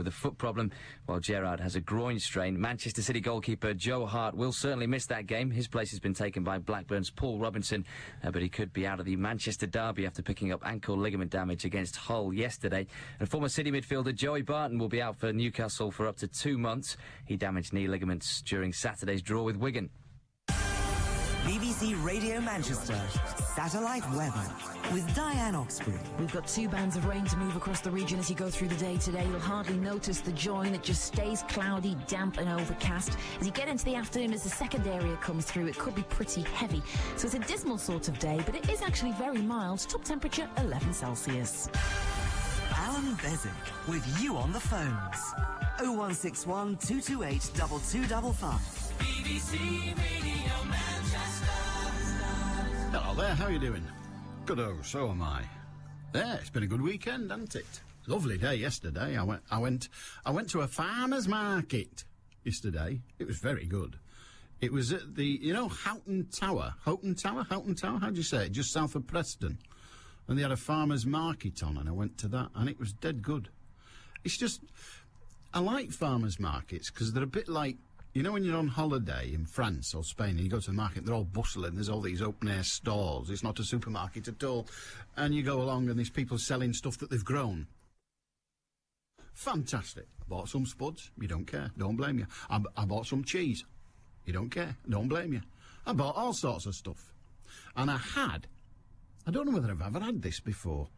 with a foot problem, while Gerrard has a groin strain. Manchester City goalkeeper Joe Hart will certainly miss that game. His place has been taken by Blackburn's Paul Robinson, but he could be out of the Manchester derby after picking up ankle ligament damage against Hull yesterday. And former City midfielder Joey Barton will be out for Newcastle for up to 2 months. He damaged knee ligaments during Saturday's draw with Wigan. BBC Radio Manchester, satellite weather with Diane Oxbury. We've got 2 bands of rain to move across the region as you go through the day today. You'll hardly notice the join. It just stays cloudy, damp and overcast. As you get into the afternoon, as the second area comes through, it could be pretty heavy. So it's a dismal sort of day, but it is actually very mild. Top temperature 11 Celsius. Allan Beswick with you on the phones. 0161 228 2255. BBC Radio Manchester. Hello there, how are you doing? Good, oh, so am I. Yeah, it's been a good weekend, hasn't it? Lovely day yesterday. I went to a farmer's market yesterday. It was very good. It was at the, Houghton Tower. How do you say it? Just south of Preston. And they had a farmer's market on, and I went to that, and it was dead good. It's just, I like farmer's markets, because they're a bit like, when you're on holiday in France or Spain and you go to the market, they're all bustling, there's all these open-air stalls, it's not a supermarket at all, and you go along and there's people selling stuff that they've grown. Fantastic. I bought some spuds, you don't care, don't blame you. I bought some cheese, you don't care, don't blame you. I bought all sorts of stuff. And I don't know whether I've ever had this before,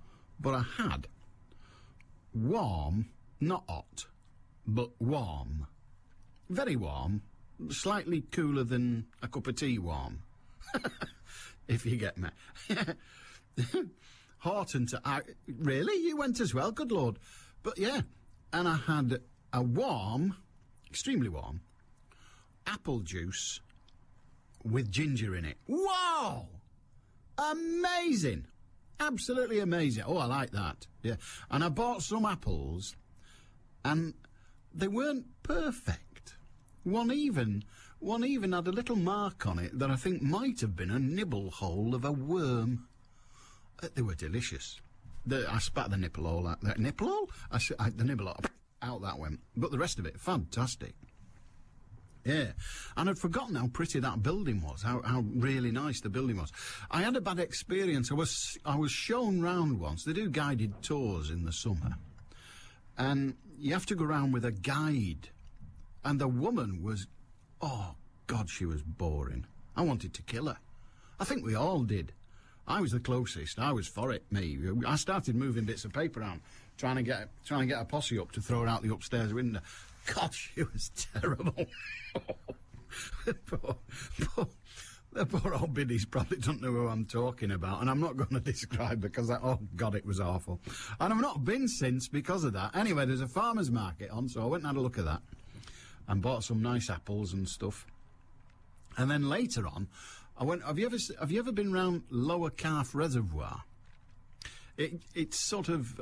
but I had warm, not hot, but warm. Very warm, slightly cooler than a cup of tea warm, if you get me. Horton, really? You went as well? Good Lord. But yeah, and I had a warm, extremely warm, apple juice with ginger in it. Wow! Amazing! Absolutely amazing. Oh, I like that. Yeah. And I bought some apples, and they weren't perfect. One even had a little mark on it that I think might have been a nibble hole of a worm. They were delicious. I spat the nipple hole out. The nipple hole? The nibble hole, out that went. But the rest of it, fantastic. Yeah. And I'd forgotten how pretty that building was, how really nice the building was. I had a bad experience. I was shown round once. They do guided tours in the summer. And you have to go round with a guide. And the woman was, oh, God, she was boring. I wanted to kill her. I think we all did. I was the closest. I was for it, me. I started moving bits of paper around, trying to get a posse up to throw her out the upstairs window. God, she was terrible. The poor old biddies probably don't know who I'm talking about, and I'm not going to describe because oh, God, it was awful. And I've not been since because of that. Anyway, there's a farmer's market on, so I went and had a look at that. And bought some nice apples and stuff. And then later on, I went, have you ever been round Lower Calf Reservoir? It's sort of,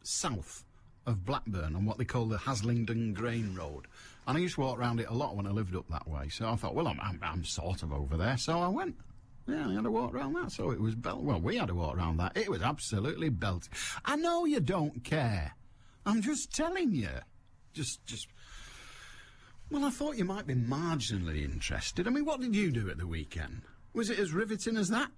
south of Blackburn on what they call the Haslingden Grain Road. And I used to walk round it a lot when I lived up that way. So I thought, well, I'm sort of over there. So I went. Yeah, I had to walk round that. So it was we had to walk round that. It was absolutely belting. I know you don't care. I'm just telling you. Just. Well, I thought you might be marginally interested. I mean, what did you do at the weekend? Was it as riveting as that?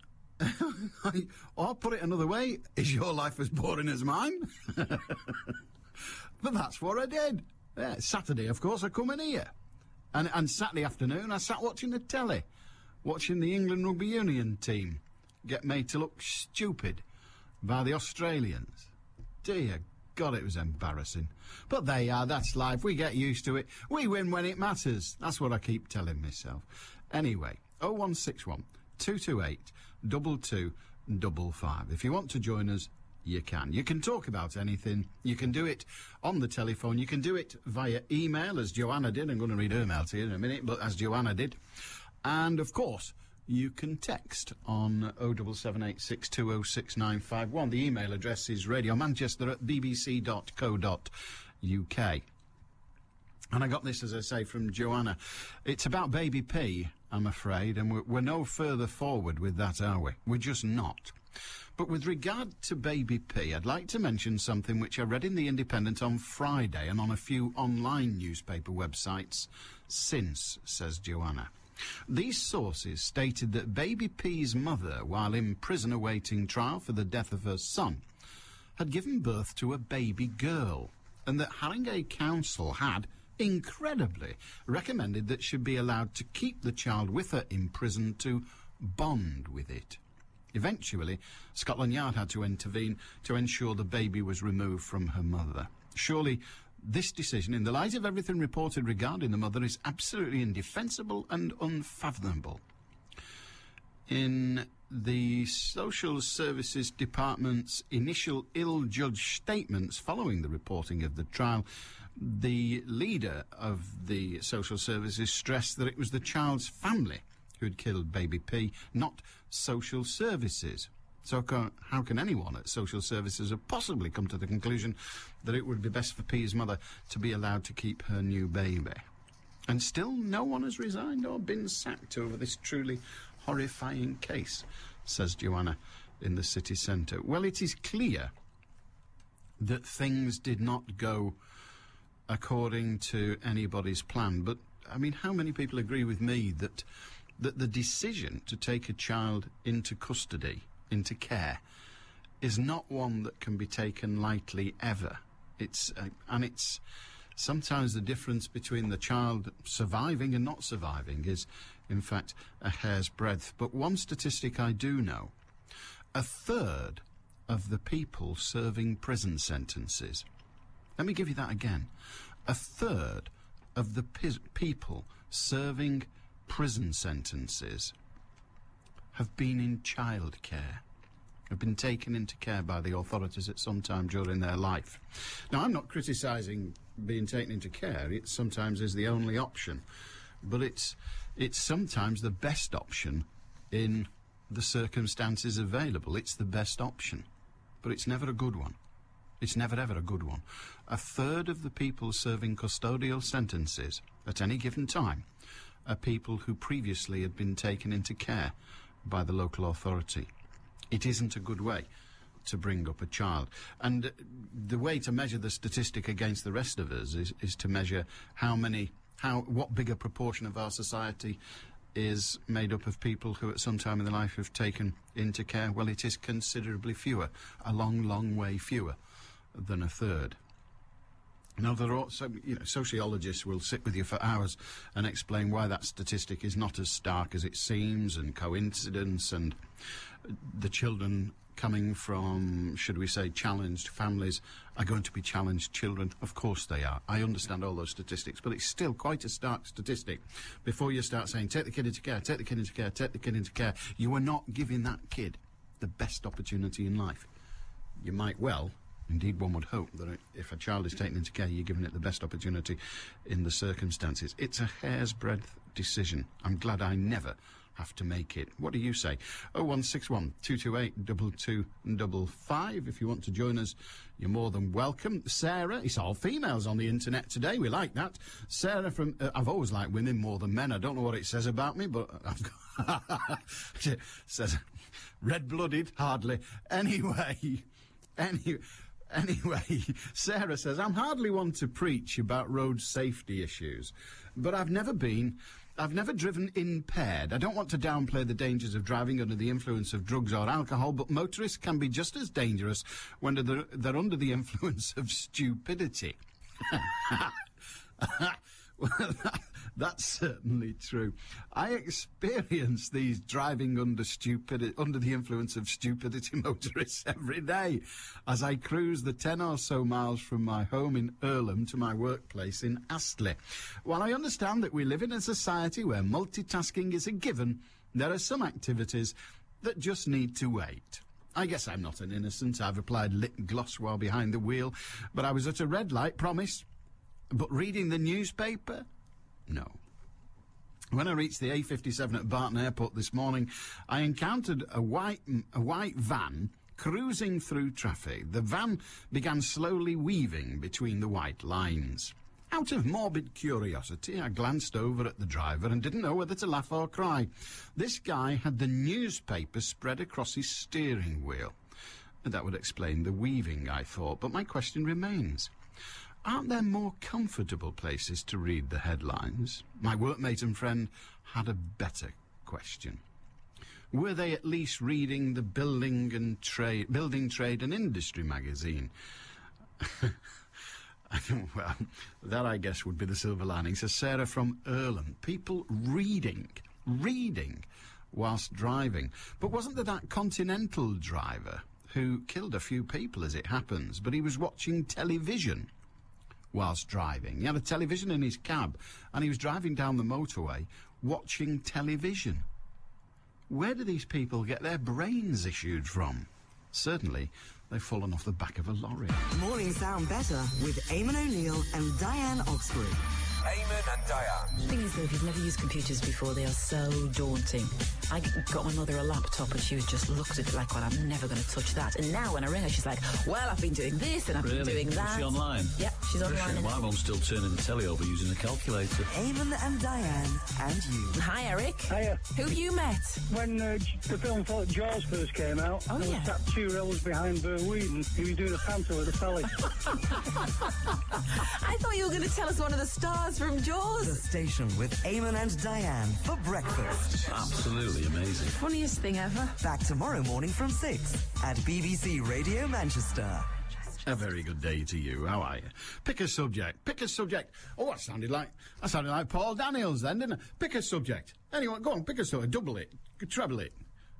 Or put it another way, is your life as boring as mine? But that's what I did. Yeah, Saturday, of course, I come in here. And Saturday afternoon, I sat watching the telly, watching the England Rugby Union team get made to look stupid by the Australians. Dear God, it was embarrassing. But there you are, that's life. We get used to it. We win when it matters. That's what I keep telling myself. Anyway, 0161 228 2255. If you want to join us, you can. You can talk about anything. You can do it on the telephone. You can do it via email, as Joanna did. I'm going to read her mail to you in a minute, but as Joanna did. And, of course, you can text on 07786206951. The email address is radiomanchester@bbc.co.uk. And I got this, as I say, from Joanna. It's about Baby P, I'm afraid, and we're no further forward with that, are we? We're just not. But with regard to baby P, I'd like to mention something which I read in The Independent on Friday and on a few online newspaper websites since, says Joanna. These sources stated that baby P's mother, while in prison awaiting trial for the death of her son, had given birth to a baby girl, and that Haringey Council had, incredibly, recommended that she be allowed to keep the child with her in prison to bond with it. Eventually, Scotland Yard had to intervene to ensure the baby was removed from her mother. Surely, this decision, in the light of everything reported regarding the mother, is absolutely indefensible and unfathomable. In the Social Services Department's initial ill-judged statements following the reporting of the trial, the leader of the Social Services stressed that it was the child's family who'd killed baby P, not Social Services. So how can anyone at Social Services have possibly come to the conclusion that it would be best for P's mother to be allowed to keep her new baby? And still no one has resigned or been sacked over this truly horrifying case, says Joanna in the city centre. Well, it is clear that things did not go according to anybody's plan. But, I mean, how many people agree with me that the decision to take a child into custody, into care, is not one that can be taken lightly ever. It's sometimes the difference between the child surviving and not surviving is, in fact, a hair's breadth. But one statistic I do know: 1/3 of the people serving prison sentences, let me give you that again, 1/3 of the people serving prison sentences have been in childcare, have been taken into care by the authorities at some time during their life. Now, I'm not criticising being taken into care. It sometimes is the only option, but it's sometimes the best option in the circumstances available. It's the best option, but it's never a good one. It's never ever a good one. 1/3 of the people serving custodial sentences at any given time are people who previously had been taken into care by the local authority. It isn't a good way to bring up a child. And the way to measure the statistic against the rest of us is to measure what bigger proportion of our society is made up of people who at some time in their life have taken into care. Well, it is considerably fewer, a long, long way fewer than 1/3. Now, there are also, sociologists will sit with you for hours and explain why that statistic is not as stark as it seems, and coincidence, and the children coming from, should we say, challenged families are going to be challenged children. Of course they are. I understand all those statistics, but it's still quite a stark statistic. Before you start saying, take the kid into care, take the kid into care, take the kid into care, you are not giving that kid the best opportunity in life. You might well, indeed one would hope, that if a child is taken into care, you're giving it the best opportunity in the circumstances. It's a hair's breadth decision. I'm glad I never have to make it. What do you say? 0161 228 2255. If you want to join us, you're more than welcome. Sarah, it's all females on the internet today. We like that. Sarah from... I've always liked women more than men. I don't know what it says about me, but I've got... It says red-blooded, hardly. Anyway, Sarah says, I'm hardly one to preach about road safety issues, but I've never driven impaired. I don't want to downplay the dangers of driving under the influence of drugs or alcohol, but motorists can be just as dangerous when they're under the influence of stupidity. Well, that's certainly true. I experience these driving under the influence of stupidity motorists every day as I cruise the 10 or so miles from my home in Earlham to my workplace in Astley. While I understand that we live in a society where multitasking is a given, there are some activities that just need to wait. I guess I'm not an innocent. I've applied lip gloss while behind the wheel, but I was at a red light, promise. But reading the newspaper? No. When I reached the A57 at Barton Airport this morning, I encountered a white van cruising through traffic. The van began slowly weaving between the white lines. Out of morbid curiosity, I glanced over at the driver and didn't know whether to laugh or cry. This guy had the newspaper spread across his steering wheel. That would explain the weaving, I thought, but my question remains. Aren't there more comfortable places to read the headlines? My workmate and friend had a better question. Were they at least reading the Building Trade and Industry magazine? Well, that I guess would be the silver lining. So Sarah from Earlham. People reading whilst driving. But wasn't there that Continental driver who killed a few people as it happens, but he was watching television whilst driving? He had a television in his cab and he was driving down the motorway watching television. Where do these people get their brains issued from? Certainly, they've fallen off the back of a lorry. Mornings sound better with Eamon O'Neill and Diane Oxbury. Eamon and Diane. The thing is, though, if you've never used computers before, they are so daunting. I got my mother a laptop and she just looked at it like, well, I'm never going to touch that. And now when I ring her, she's like, well, I've been doing this and I've been doing that. Is she online? Yeah, she's online. My mum's still turning the telly over using a calculator. Eamon and Diane and you. Hi, Eric. Hiya. Who have you met? When the film Jaws first came out, I was sat 2 rows behind Bert Wheaton. He was doing a panto at the telly. I thought you were going to tell us one of the stars from The Jaws. station with Eamon and Diane for breakfast. Absolutely amazing. Funniest thing ever. Back tomorrow morning from 6 at BBC Radio Manchester. A very good day to you. How are you? Pick a subject. Pick a subject. Oh, that sounded like Paul Daniels then, didn't it? Pick a subject. Anyone, go on, pick a subject. Double it. Treble it.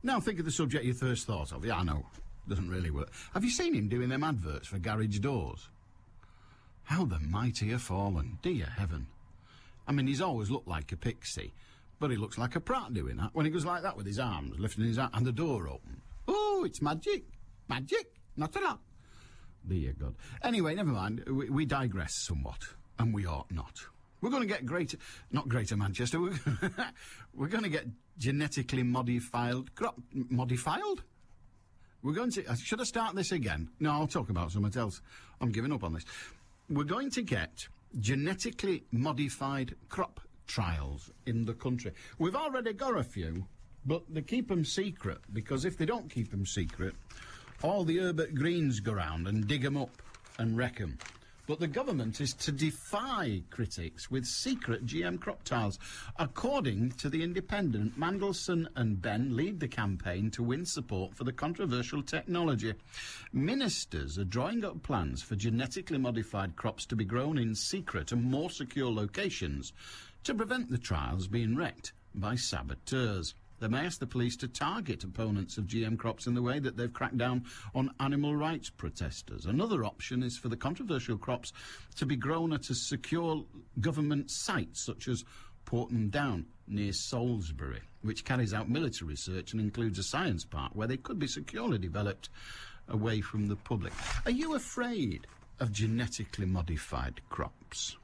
Now think of the subject you first thought of. Yeah, I know. Doesn't really work. Have you seen him doing them adverts for garage doors? How the mighty have fallen. Dear heaven. I mean, he's always looked like a pixie, but he looks like a prat doing that. When he goes like that with his arms, lifting his arm, and the door open. Oh, it's magic. Magic. Not a lot. Dear God. Anyway, never mind. We digress somewhat, and we ought not. We're going to get not Greater Manchester, we're going to get genetically modified modified? We're going to... Should I start this again? No, I'll talk about something else. I'm giving up on this. We're going to get genetically modified crop trials in the country. We've already got a few, but they keep them secret, because if they don't keep them secret, all the Herbert Greens go round and dig them up and wreck them. But the government is to defy critics with secret GM crop trials. According to The Independent, Mandelson and Ben lead the campaign to win support for the controversial technology. Ministers are drawing up plans for genetically modified crops to be grown in secret and more secure locations to prevent the trials being wrecked by saboteurs. They may ask the police to target opponents of GM crops in the way that they've cracked down on animal rights protesters. Another option is for the controversial crops to be grown at a secure government site, such as Porton Down, near Salisbury, which carries out military research and includes a science park where they could be securely developed away from the public. Are you afraid of genetically modified crops?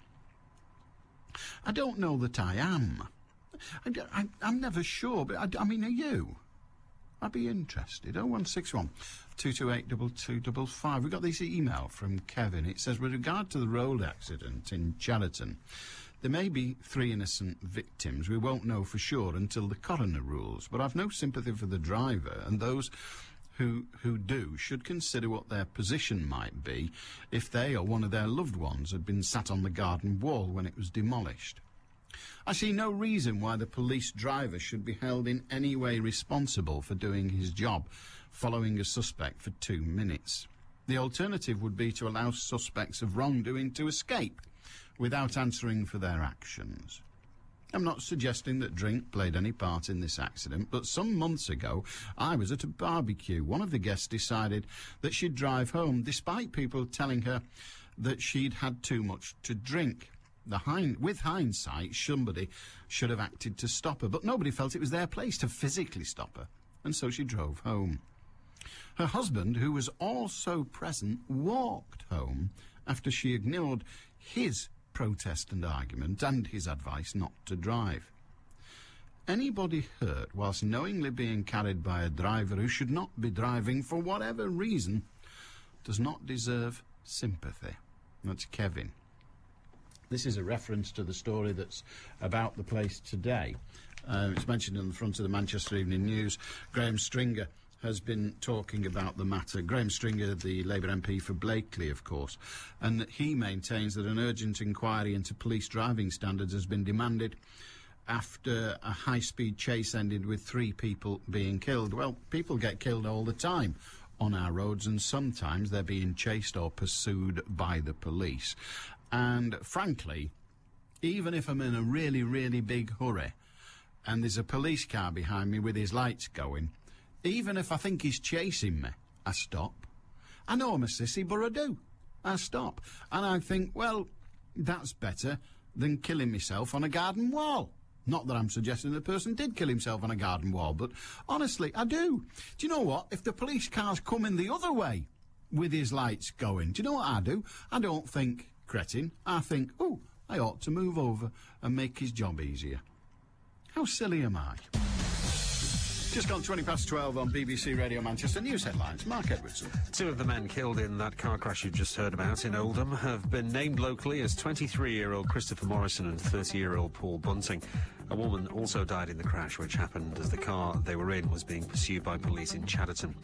I don't know that I am. I'm never sure, but I mean, are you? I'd be interested. 0161 228 2255. We got this email from Kevin. It says, with regard to the road accident in Chariton, there may be 3 innocent victims. We won't know for sure until the coroner rules, but I've no sympathy for the driver, and those who do should consider what their position might be if they or one of their loved ones had been sat on the garden wall when it was demolished. I see no reason why the police driver should be held in any way responsible for doing his job, following a suspect for 2 minutes. The alternative would be to allow suspects of wrongdoing to escape without answering for their actions. I'm not suggesting that drink played any part in this accident, but some months ago I was at a barbecue. One of the guests decided that she'd drive home, despite people telling her that she'd had too much to drink. With hindsight, somebody should have acted to stop her, but nobody felt it was their place to physically stop her, and so she drove home. Her husband, who was also present, walked home after she ignored his protest and argument and his advice not to drive. Anybody hurt whilst knowingly being carried by a driver who should not be driving for whatever reason does not deserve sympathy. That's Kevin. This is a reference to the story that's about the place today. It's mentioned on the front of the Manchester Evening News. Graham Stringer has been talking about the matter. Graham Stringer, the Labour MP for Blakely, of course, and he maintains that an urgent inquiry into police driving standards has been demanded after a high-speed chase ended with 3 people being killed. Well, people get killed all the time on our roads, and sometimes they're being chased or pursued by the police. And frankly, even if I'm in a really, really big hurry and there's a police car behind me with his lights going, even if I think he's chasing me, I stop. I know I'm a sissy, but I do. I stop. And I think, well, that's better than killing myself on a garden wall. Not that I'm suggesting the person did kill himself on a garden wall, but honestly, I do. Do you know what? If the police car's coming the other way with his lights going, do you know what I do? I don't think, cretin. I think, oh, I ought to move over and make his job easier. How silly am I? Just gone 12 on BBC Radio Manchester. News headlines. Mark Edwardson. 2 of the men killed in that car crash you've just heard about in Oldham have been named locally as 23-year-old Christopher Morrison and 30-year-old Paul Bunting. A woman also died in the crash, which happened as the car they were in was being pursued by police in Chadderton.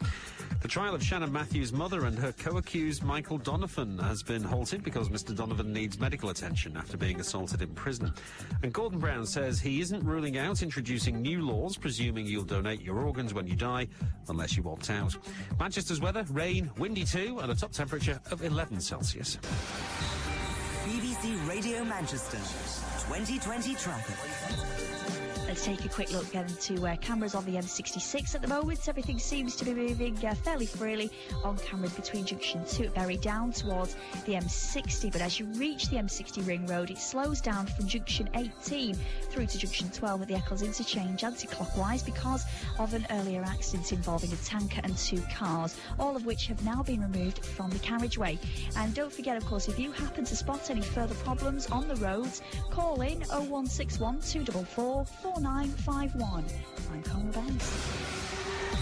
The trial of Shannon Matthews' mother and her co-accused Michael Donovan has been halted because Mr Donovan needs medical attention after being assaulted in prison. And Gordon Brown says he isn't ruling out introducing new laws presuming you'll donate your organs when you die, unless you opt out. Manchester's weather, rain, windy too, and a top temperature of 11 Celsius. BBC Radio Manchester, 2020 traffic. Let's take a quick look again to cameras on the M66 at the moment. Everything seems to be moving fairly freely on camera between junction 2 at Bury down towards the M60. But as you reach the M60 Ring Road, it slows down from junction 18 through to junction 12 at the Eccles interchange anti-clockwise because of an earlier accident involving a tanker and 2 cars, all of which have now been removed from the carriageway. And don't forget, of course, if you happen to spot any further problems on the roads, call in 0161 244 4951. I'm Conal Banks.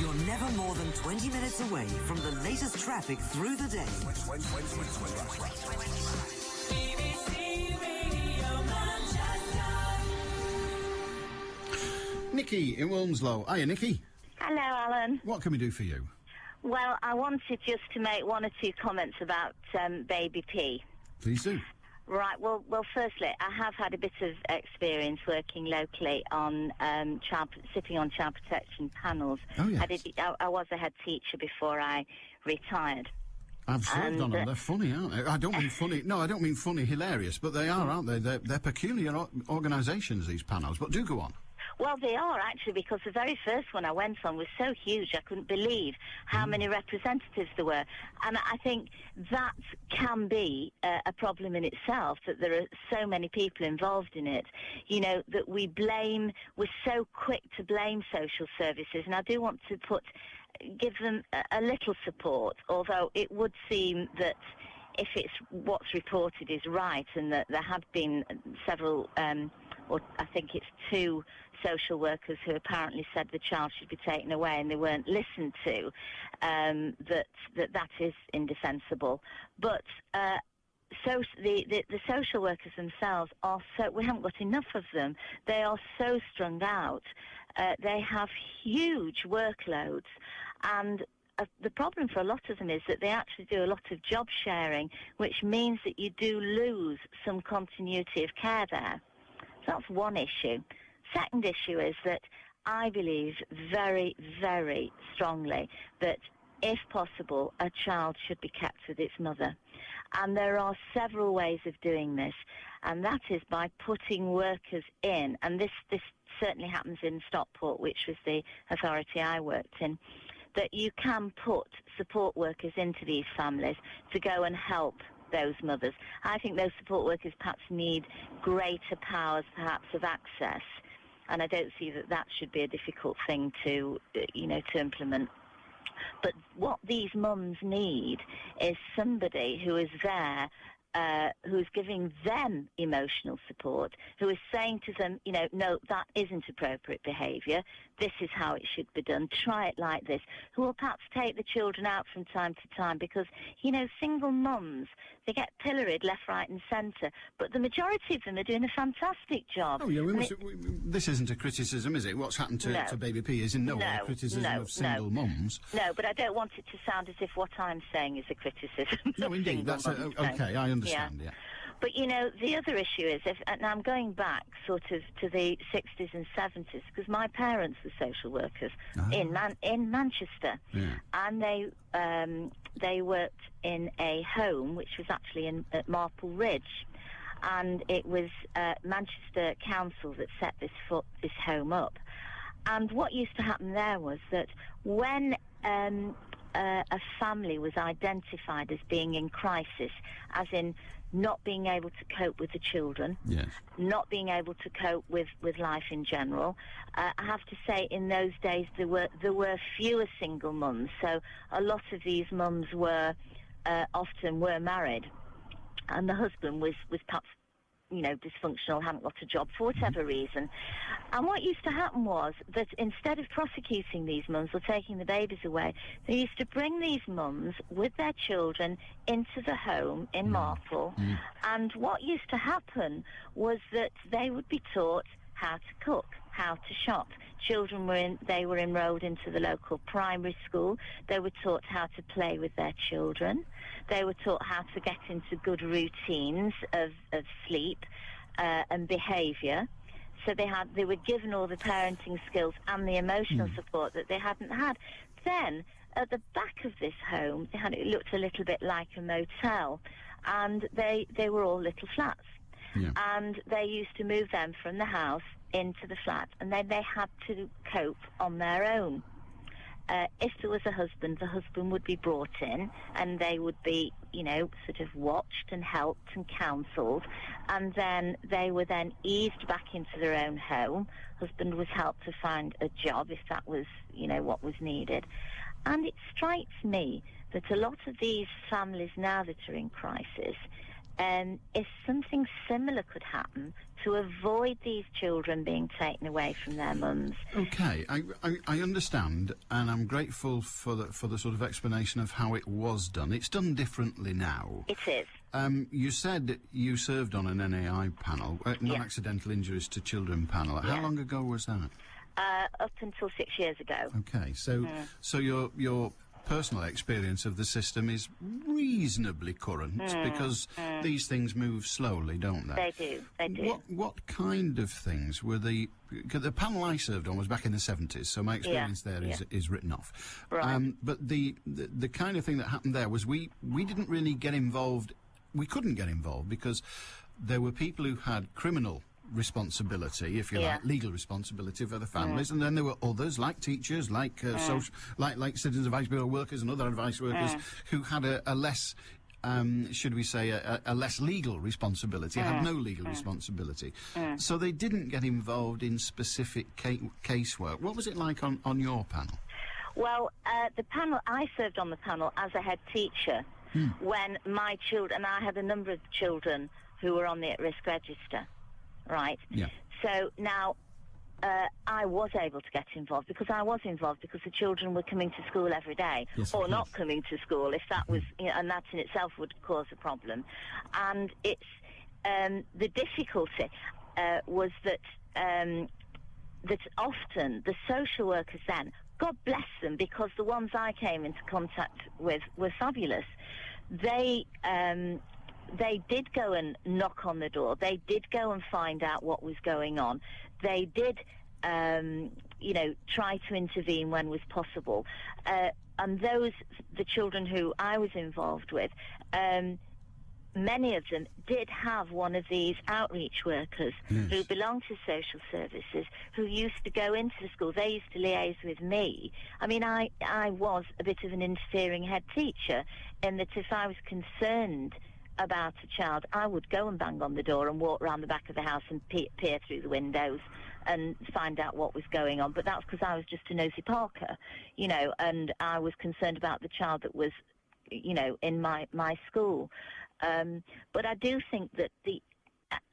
You're never more than 20 minutes away from the latest traffic through the day. BBC Radio Manchester. Nikki in Wilmslow. Hiya, Nikki. Hello, Alan. What can we do for you? Well, I wanted just to make 1 or 2 comments about Baby P. Please do. Right, well, firstly, I have had a bit of experience working locally on sitting on child protection panels. Oh, yes. I was a head teacher before I retired. I've served on them. They're funny, aren't they? I don't mean funny. No, I don't mean funny, hilarious, but they are, aren't they? They're peculiar organisations, these panels. But do go on. Well, they are, actually, because the very first one I went on was so huge I couldn't believe how many representatives there were. And I think that can be a problem in itself, that there are so many people involved in it. You know, that we're so quick to blame social services, and I do want to give them a little support, although it would seem that if it's what's reported is right, and that there have been several, or I think it's 2 social workers who apparently said the child should be taken away and they weren't listened to, that is indefensible. But so the social workers themselves are so, we haven't got enough of them. They are so strung out. They have huge workloads, and the problem for a lot of them is that they actually do a lot of job sharing, which means that you do lose some continuity of care there. So that's one issue. Second issue is that I believe very, very strongly that, if possible, a child should be kept with its mother. And there are several ways of doing this, and that is by putting workers in, and this certainly happens in Stockport, which was the authority I worked in, that you can put support workers into these families to go and help those mothers. I think those support workers perhaps need greater powers, perhaps, of access, and I don't see that should be a difficult thing to implement. But what these mums need is somebody who is there who's giving them emotional support, who is saying to them, no, that isn't appropriate behaviour. This is how it should be done. Try it like this. Who will perhaps take the children out from time to time because, single mums, they get pilloried left, right and centre. But the majority of them are doing a fantastic job. Oh, yeah, this isn't a criticism, is it? What's happened to Baby P is in no way a criticism of single mums. No, but I don't want it to sound as if what I'm saying is a criticism. No, indeed. That's okay, I understand, yeah. But, the other issue is, and I'm going back sort of to the 60s and 70s, because my parents were social workers in Manchester, and they worked in a home which was actually at Marple Ridge, and it was Manchester Council that set this home up. And what used to happen there was that when a family was identified as being in crisis, as in not being able to cope with the children, not being able to cope with life in general. I have to say, in those days there were fewer single mums, so a lot of these mums were often married, and the husband was perhaps dysfunctional, hadn't got a job for whatever reason. And what used to happen was that instead of prosecuting these mums or taking the babies away, they used to bring these mums with their children into the home in Marple. And what used to happen was that they would be taught how to cook, how to shop. Children were enrolled into the local primary school. They were taught how to play with their children. They were taught how to get into good routines of sleep and behaviour. So they were given all the parenting skills and the emotional support that they hadn't had. Then, at the back of this home, it looked a little bit like a motel, and they were all little flats. And they used to move them from the house into the flat, and then they had to cope on their own. If there was a husband, the husband would be brought in, and they would be, sort of watched and helped and counselled, and then they were then eased back into their own home. Husband was helped to find a job if that was, what was needed. And it strikes me that a lot of these families now that are in crisis, if something similar could happen to avoid these children being taken away from their mums. Okay, I understand, and I'm grateful for the sort of explanation of how it was done. It's done differently now. It is. You said you served on an NAI panel, non-accidental injuries to children panel. How long ago was that? Up until 6 years ago. Okay, so your personal experience of the system is reasonably current because these things move slowly, don't they? They do. What kind of things were the panel I served on was back in the 70s, so my experience there is written off. Right. But the kind of thing that happened there was we didn't really get involved. We couldn't get involved because there were people who had criminal responsibility, if you like, legal responsibility for the families, and then there were others like teachers, like like citizens advice bureau workers and other advice workers who had a less should we say a less legal responsibility, had no legal responsibility, so they didn't get involved in specific casework. What was it like on your panel? Well, the panel, I served on the panel as a head teacher when my children, and I had a number of children who were on the at-risk register. Right. Yeah. So now I was able to get involved because the children were coming to school every day, or not coming to school if that was, and that in itself would cause a problem. And it's the difficulty was that that often the social workers then, God bless them, because the ones I came into contact with were fabulous. They did go and knock on the door. They did go and find out what was going on. They did, try to intervene when was possible. And the children who I was involved with, many of them did have one of these outreach workers who belonged to social services, who used to go into the school. They used to liaise with me. I mean, I was a bit of an interfering head teacher in that if I was concerned about a child, I would go and bang on the door and walk around the back of the house and peer through the windows and find out what was going on. But that's because I was just a nosy Parker, and I was concerned about the child that was, in my school. But I do think that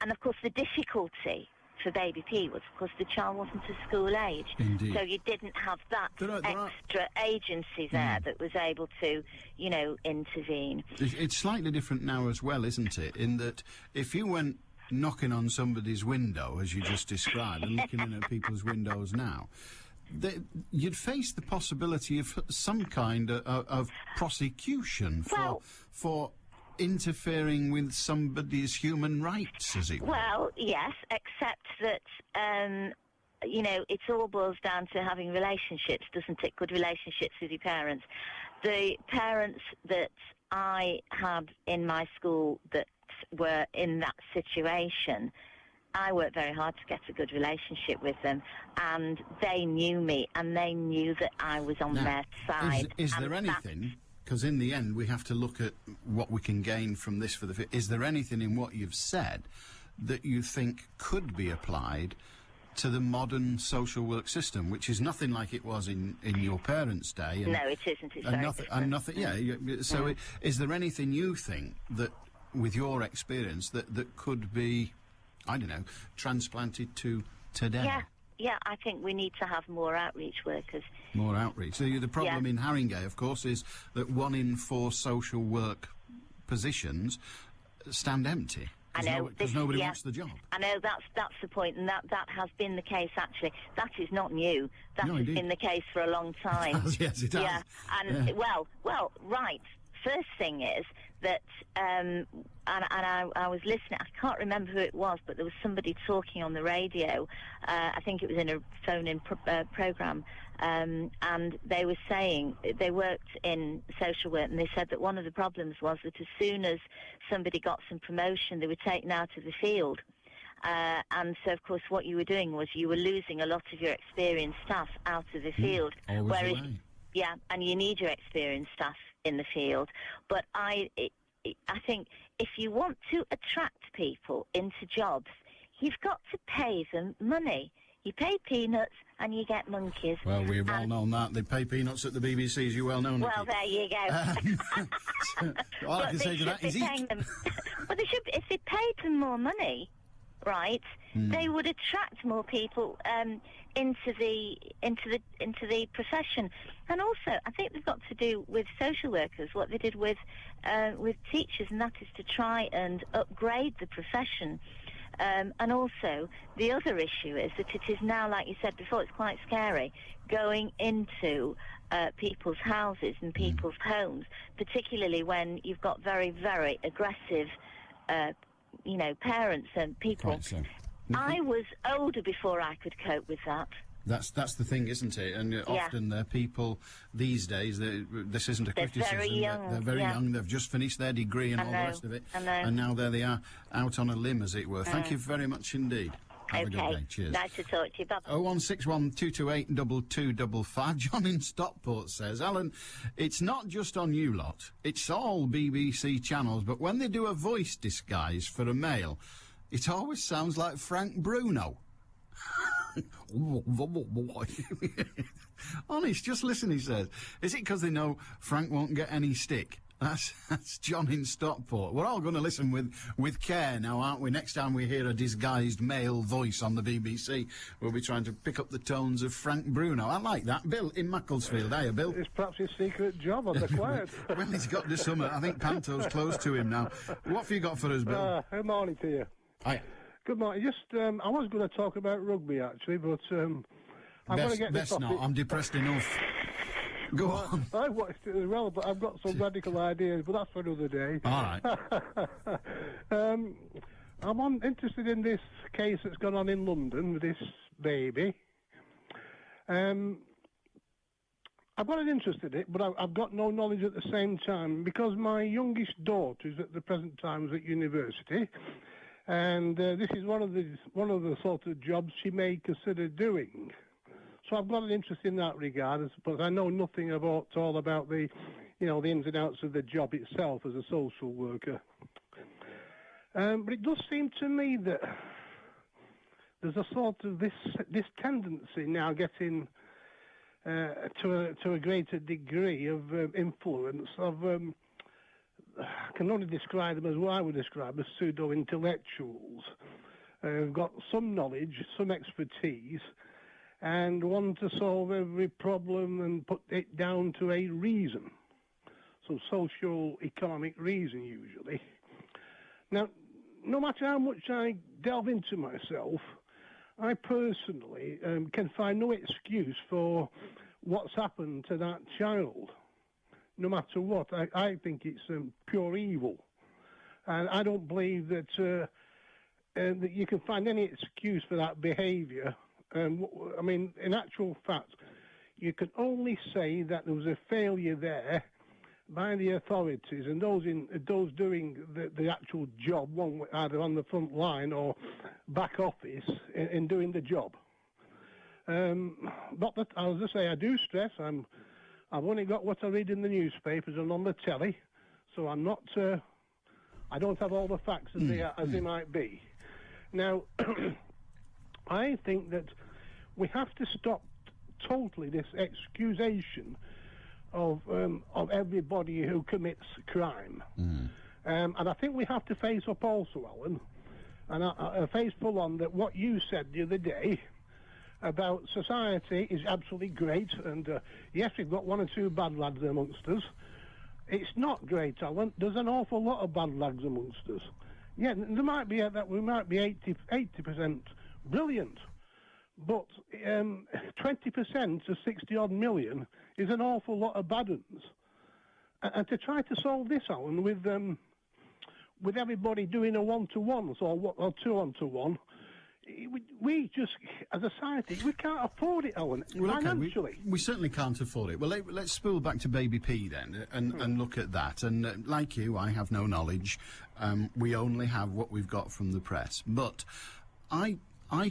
and of course the difficulty for baby P was, of course, the child wasn't to school age. Indeed. So you didn't have that extra agency there that was able to, intervene. It's slightly different now as well, isn't it? In that if you went knocking on somebody's window, as you just described, and looking in at people's windows now, you'd face the possibility of some kind of prosecution for interfering with somebody's human rights, as it were. Well, yes, except that, it all boils down to having relationships, doesn't it? Good relationships with your parents. The parents that I had in my school that were in that situation, I worked very hard to get a good relationship with them, and they knew me, and they knew that I was on their side. Is there anything... Because in the end, we have to look at what we can gain from this for the... Is there anything in what you've said that you think could be applied to the modern social work system, which is nothing like it was in your parents' day? No, it isn't. It's very different. So is there anything you think that, with your experience, that could be, I don't know, transplanted to today? Yeah, I think we need to have more outreach workers. More outreach. So the problem in Haringey, of course, is that 1 in 4 social work positions stand empty. I know, because nobody wants the job. I know, that's the point, and that has been the case, actually. That is not new. That has been the case for a long time. Yes, it has. Yeah, and, well, right. First thing is that, and I was listening, I can't remember who it was, but there was somebody talking on the radio, I think it was in a phone-in programme, and they were saying, they worked in social work, and they said that one of the problems was that as soon as somebody got some promotion, they were taken out of the field. And so, of course, what you were doing was you were losing a lot of your experienced staff out of the field. Whereas, yeah, and you need your experienced staff in the field. But I think if you want to attract people into jobs, you've got to pay them money. You pay peanuts and you get monkeys. Well, we've all known that. They pay peanuts at the BBC, as you well know, Nikki. Well, there you go. All I can say to that is eat. But they should, if they paid them more money, right, they would attract more people into the profession. And also, I think they've got to do with social workers what they did with teachers, and that is to try and upgrade the profession. And also, the other issue is that it is now, like you said before, it's quite scary going into people's houses and people's homes, particularly when you've got very, very aggressive, parents and people. Right, so. I was older before I could cope with that. That's the thing, isn't it? And often they're people these days. This isn't a criticism. Very young. They're very young. They've just finished their degree and all the rest of it. I know. And now there they are, out on a limb, as it were. Thank you very much indeed. Have a good day. Cheers. Nice to talk to you. Bye. 0161 228 2255. John in Stockport says, Alan, it's not just on you lot. It's all BBC channels, but when they do a voice disguise for a male, it always sounds like Frank Bruno. Honest, just listen, he says. Is it because they know Frank won't get any stick? That's John in Stockport. We're all going to listen with care now, aren't we? Next time we hear a disguised male voice on the BBC, we'll be trying to pick up the tones of Frank Bruno. I like that. Bill in Macclesfield. Hiya, Bill. It's perhaps his secret job on the quiet. Well, he's got the summer. I think Panto's close to him now. What have you got for us, Bill? Good morning to you. Hi. Good morning. Just, I was going to talk about rugby, actually, but I'm going to get this off. Best not. I'm depressed enough. Go on. I watched it as well, but I've got some radical ideas, but that's for another day. All right. I'm interested in this case that's gone on in London with this baby. I've got an interest in it, but I've got no knowledge at the same time, because my youngest daughter is at the present time at university, and this is one of the sort of jobs she may consider doing. So I've got an interest in that regard, but I know nothing about the, the ins and outs of the job itself as a social worker. But it does seem to me that there's a sort of this tendency now getting to a greater degree of influence of can only describe them as what I would describe as pseudo-intellectuals. Who've got some knowledge, some expertise, and want to solve every problem and put it down to a reason. So socio-economic reason, usually. Now, no matter how much I delve into myself, I personally can find no excuse for what's happened to that child. No matter what, I think it's pure evil. And I don't believe that you can find any excuse for that behaviour. I mean, in actual fact, you can only say that there was a failure there by the authorities and those doing the actual job, either on the front line or back office, in doing the job. Not that, as I say, I do stress I've only got what I read in the newspapers and on the telly, so I'm not. I don't have all the facts as they might be. Now, I think that we have to stop totally this excusation of everybody who commits crime. And I think we have to face up also, Alan, and I face full on that what you said the other day about society is absolutely great, and yes, we've got one or two bad lads amongst us. It's not great, Alan. There's an awful lot of bad lads amongst us. Yeah, there might be that we might be 80% brilliant, but 20% of 60-odd million is an awful lot of bad uns. And to try to solve this, Alan, with everybody doing a one-to-one or two-on-to-one, we just, as a society, we can't afford it, Alan, financially. We certainly can't afford it. Well, let's spool back to Baby P then and look at that. And like you, I have no knowledge. We only have what we've got from the press. But I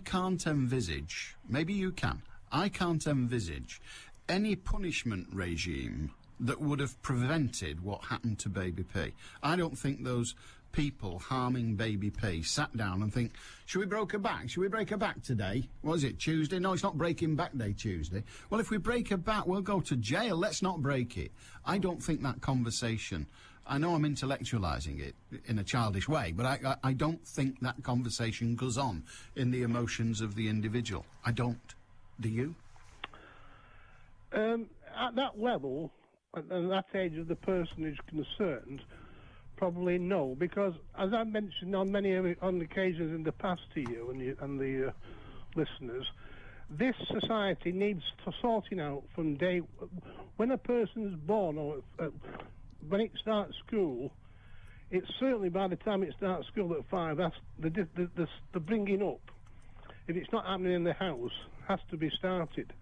can't envisage, maybe you can, I can't envisage any punishment regime that would have prevented what happened to Baby P. I don't think those people harming Baby P sat down and think, should we break her back? Should we break her back today? What is it, Tuesday? No, it's not Breaking Back Day, Tuesday. Well, if we break her back, we'll go to jail. Let's not break it. I don't think that conversation, I know I'm intellectualising it in a childish way, but I don't think that conversation goes on in the emotions of the individual. I don't. Do you? At that level, at that age of the person who's concerned, probably no, because as I mentioned on occasions in the past to you and the listeners, this society needs sorting out from day when a person's born or when it starts school. It's certainly by the time it starts school at 5, that's the bringing up. If it's not happening in the house, has to be started,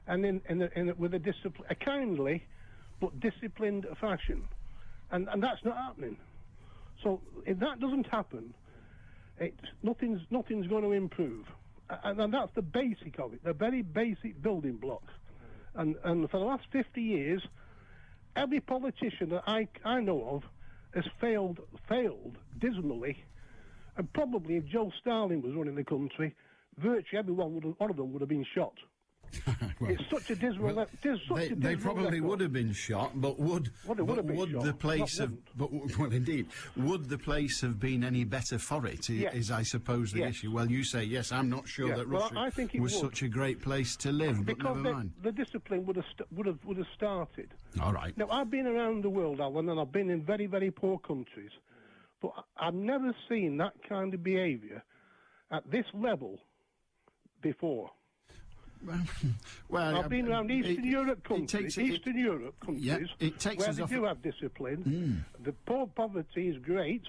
and with a kindly but disciplined fashion. And that's not happening. So if that doesn't happen, nothing's going to improve. And that's the basic of it, the very basic building blocks. And for the last 50 years, every politician that I know of has failed dismally. And probably if Joe Stalin was running the country, virtually one of them would have been shot. Well, it's such a dismal. They probably would have been shot, but would the place have been any better for it? Yes. Is I suppose the issue. Well, you say yes. I'm not sure that Russia I think was such a great place to live. Because but never mind. The discipline would have started. All right. Now I've been around the world, Alan, and I've been in very, very poor countries, but I've never seen that kind of behaviour at this level before. Well, I've been around Eastern Europe countries, where they do have discipline. The poverty is great.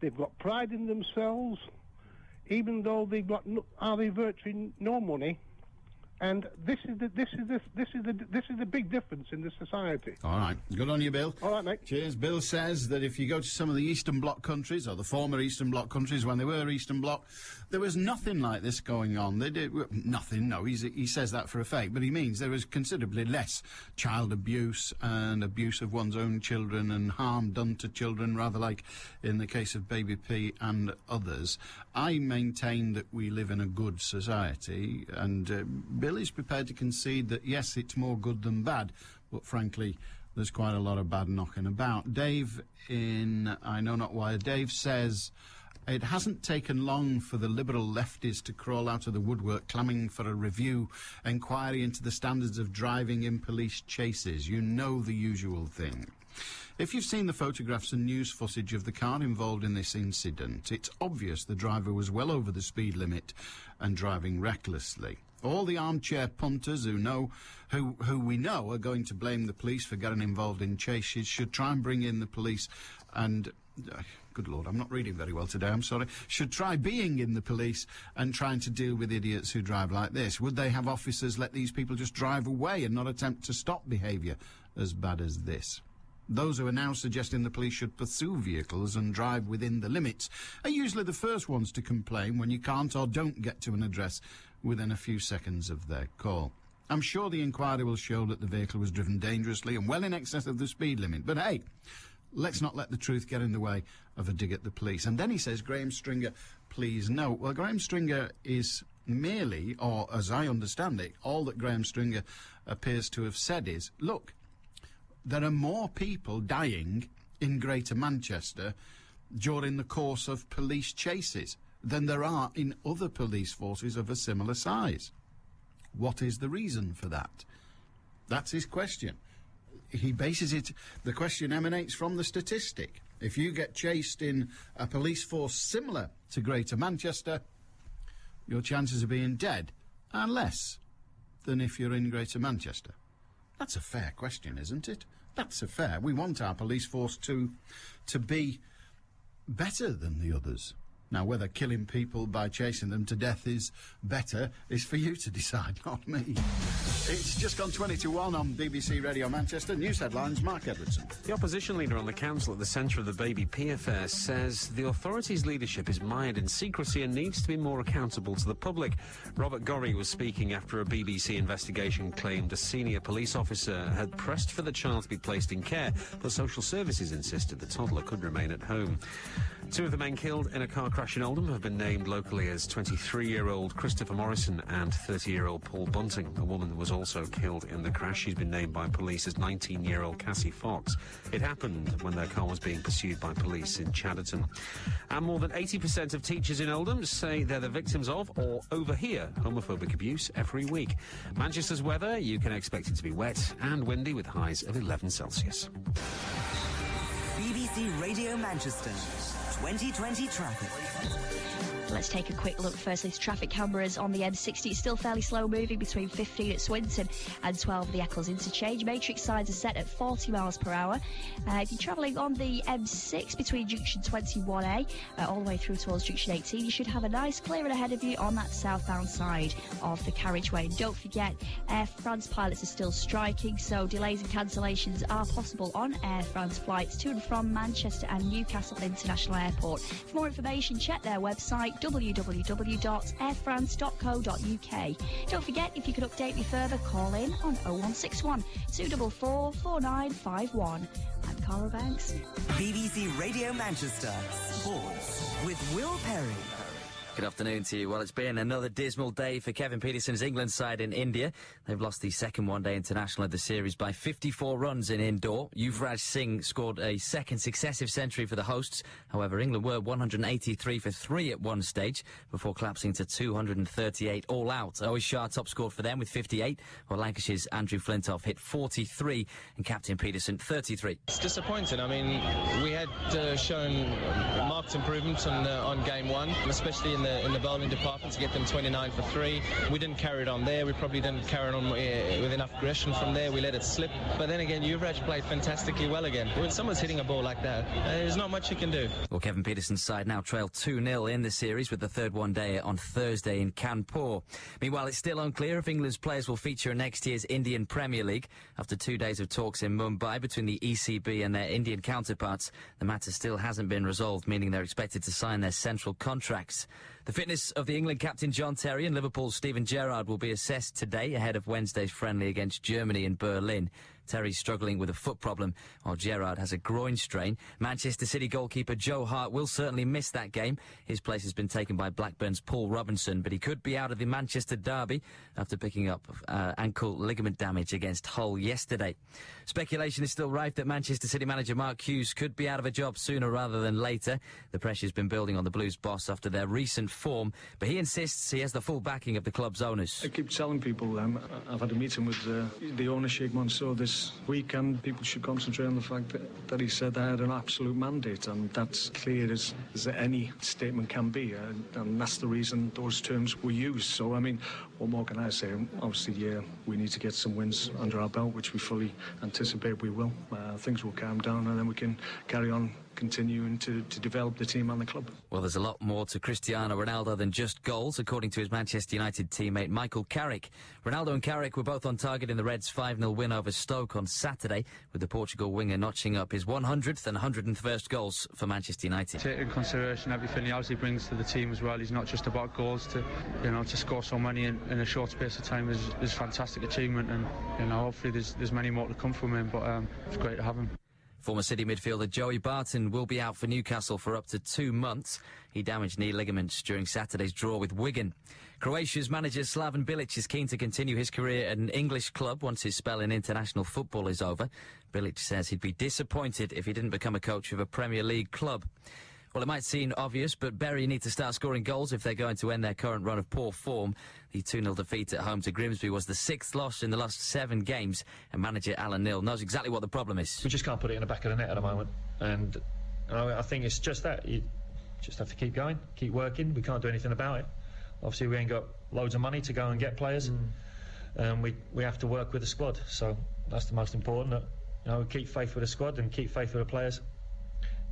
They've got pride in themselves, even though they've got virtually no money. And this is the big difference in the society. All right, good on you, Bill. All right, mate. Cheers. Bill says that if you go to some of the Eastern Bloc countries, or the former Eastern Bloc countries when they were Eastern Bloc, there was nothing like this going on. They did nothing. No, he says that for a fact, but he means there was considerably less child abuse and abuse of one's own children and harm done to children, rather like in the case of Baby P and others. I maintain that we live in a good society, and Bill is prepared to concede that yes, it's more good than bad, but frankly, there's quite a lot of bad knocking about. Dave in I Know Not Why, Dave says, it hasn't taken long for the liberal lefties to crawl out of the woodwork clamming for a review, inquiry into the standards of driving in police chases. You know the usual thing. If you've seen the photographs and news footage of the car involved in this incident, it's obvious the driver was well over the speed limit and driving recklessly. All the armchair punters who we know are going to blame the police for getting involved in chases should try and bring in the police and... good Lord, I'm not reading very well today, I'm sorry. Should try being in the police and trying to deal with idiots who drive like this. Would they have officers let these people just drive away and not attempt to stop behaviour as bad as this? Those who are now suggesting the police should pursue vehicles and drive within the limits are usually the first ones to complain when you can't or don't get to an address within a few seconds of their call. I'm sure the inquiry will show that the vehicle was driven dangerously and well in excess of the speed limit. But hey, let's not let the truth get in the way of a dig at the police. And then he says, Graham Stringer, please no. Well, Graham Stringer is merely, or as I understand it, all that Graham Stringer appears to have said is, look, there are more people dying in Greater Manchester during the course of police chases than there are in other police forces of a similar size. What is the reason for that? That's his question. He bases it, the question emanates from the statistic. If you get chased in a police force similar to Greater Manchester, your chances of being dead are less than if you're in Greater Manchester. That's a fair question, isn't it? That's a fair. We want our police force to be better than the others. Now, whether killing people by chasing them to death is better is for you to decide, not me. It's just gone 20 to 1 on BBC Radio Manchester. News headlines, Mark Edwardson. The opposition leader on the council at the centre of the Baby P affair says the authorities' leadership is mired in secrecy and needs to be more accountable to the public. Robert Gorry was speaking after a BBC investigation claimed a senior police officer had pressed for the child to be placed in care, but social services insisted the toddler could remain at home. Two of the men killed in a car crash in Oldham have been named locally as 23-year-old Christopher Morrison and 30-year-old Paul Bunting. A woman was also killed in the crash. She's been named by police as 19-year-old Cassie Fox. It happened when their car was being pursued by police in Chadderton. And more than 80% of teachers in Oldham say they're the victims of or overhear homophobic abuse every week. Manchester's weather, you can expect it to be wet and windy with highs of 11 Celsius. BBC Radio Manchester 2020 traffic. Let's take a quick look firstly to traffic cameras on the M60. It's still fairly slow moving between 15 at Swinton and 12 at the Eccles interchange. Matrix signs are set at 40 miles per hour. If you're travelling on the M6 between junction 21A all the way through towards junction 18, you should have a nice clearing ahead of you on that southbound side of the carriageway. And don't forget, Air France pilots are still striking, so delays and cancellations are possible on Air France flights to and from Manchester and Newcastle International Airport. For more information, check their website www.airfrance.co.uk. Don't forget, if you could update me further, call in on 0161 244 4951. I'm Cara Banks. BBC Radio Manchester Sports with Will Perry. Good afternoon to you. Well, it's been another dismal day for Kevin Peterson's England side in India. They've lost the second one-day international of the series by 54 runs in indoor. Yuvraj Singh scored a second successive century for the hosts. However, England were 183 for 3 at one stage before collapsing to 238 all out. Owen Shah top scored for them with 58, while Lancashire's Andrew Flintoff hit 43 and Captain Peterson 33. It's disappointing. I mean, we had shown marked improvements on game one, especially in the bowling department, to get them 29 for 3. We didn't carry it on there. We probably didn't carry it on with enough aggression from there. We let it slip. But then again, Yuvraj played fantastically well again. When someone's hitting a ball like that, there's not much you can do. Well, Kevin Peterson's side now trail 2-0 in the series with the third one-day on Thursday in Kanpur. Meanwhile, it's still unclear if England's players will feature in next year's Indian Premier League. After 2 days of talks in Mumbai between the ECB and their Indian counterparts, the matter still hasn't been resolved, meaning they're expected to sign their central contracts. The fitness of the England captain John Terry and Liverpool's Steven Gerrard will be assessed today ahead of Wednesday's friendly against Germany in Berlin. Terry's struggling with a foot problem, while Gerrard has a groin strain. Manchester City goalkeeper Joe Hart will certainly miss that game. His place has been taken by Blackburn's Paul Robinson, but he could be out of the Manchester derby after picking up ankle ligament damage against Hull yesterday. Speculation is still rife that Manchester City manager Mark Hughes could be out of a job sooner rather than later. The pressure's been building on the Blues boss after their recent form, but he insists he has the full backing of the club's owners. I keep telling people, I've had a meeting with the owner, Sheikh Mansour, this week, and people should concentrate on the fact that he said I had an absolute mandate, and that's clear as any statement can be, and that's the reason those terms were used. So, I mean, what more can I say? Obviously, we need to get some wins under our belt, which we fully anticipate we will. Things will calm down, and then we can carry on continuing to develop the team and the club. Well, there's a lot more to Cristiano Ronaldo than just goals, according to his Manchester United teammate Michael Carrick. Ronaldo and Carrick were both on target in the Reds' 5-0 win over Stoke on Saturday, with the Portugal winger notching up his 100th and 101st goals for Manchester United. Take into consideration everything he obviously brings to the team as well. He's not just about goals. To score so many in a short space of time is a fantastic achievement, and hopefully there's many more to come from him, but it's great to have him. Former City midfielder Joey Barton will be out for Newcastle for up to 2 months. He damaged knee ligaments during Saturday's draw with Wigan. Croatia's manager Slaven Bilic is keen to continue his career at an English club once his spell in international football is over. Bilic says he'd be disappointed if he didn't become a coach of a Premier League club. Well, it might seem obvious, but Bury need to start scoring goals if they're going to end their current run of poor form. The 2-0 defeat at home to Grimsby was the 6th loss in the last 7 games, and manager Alan Neil knows exactly what the problem is. We just can't put it in the back of the net at the moment, and I think it's just that. You just have to keep going, keep working. We can't do anything about it. Obviously, we ain't got loads of money to go and get players, and we have to work with the squad, so that's the most important. We keep faith with the squad and keep faith with the players,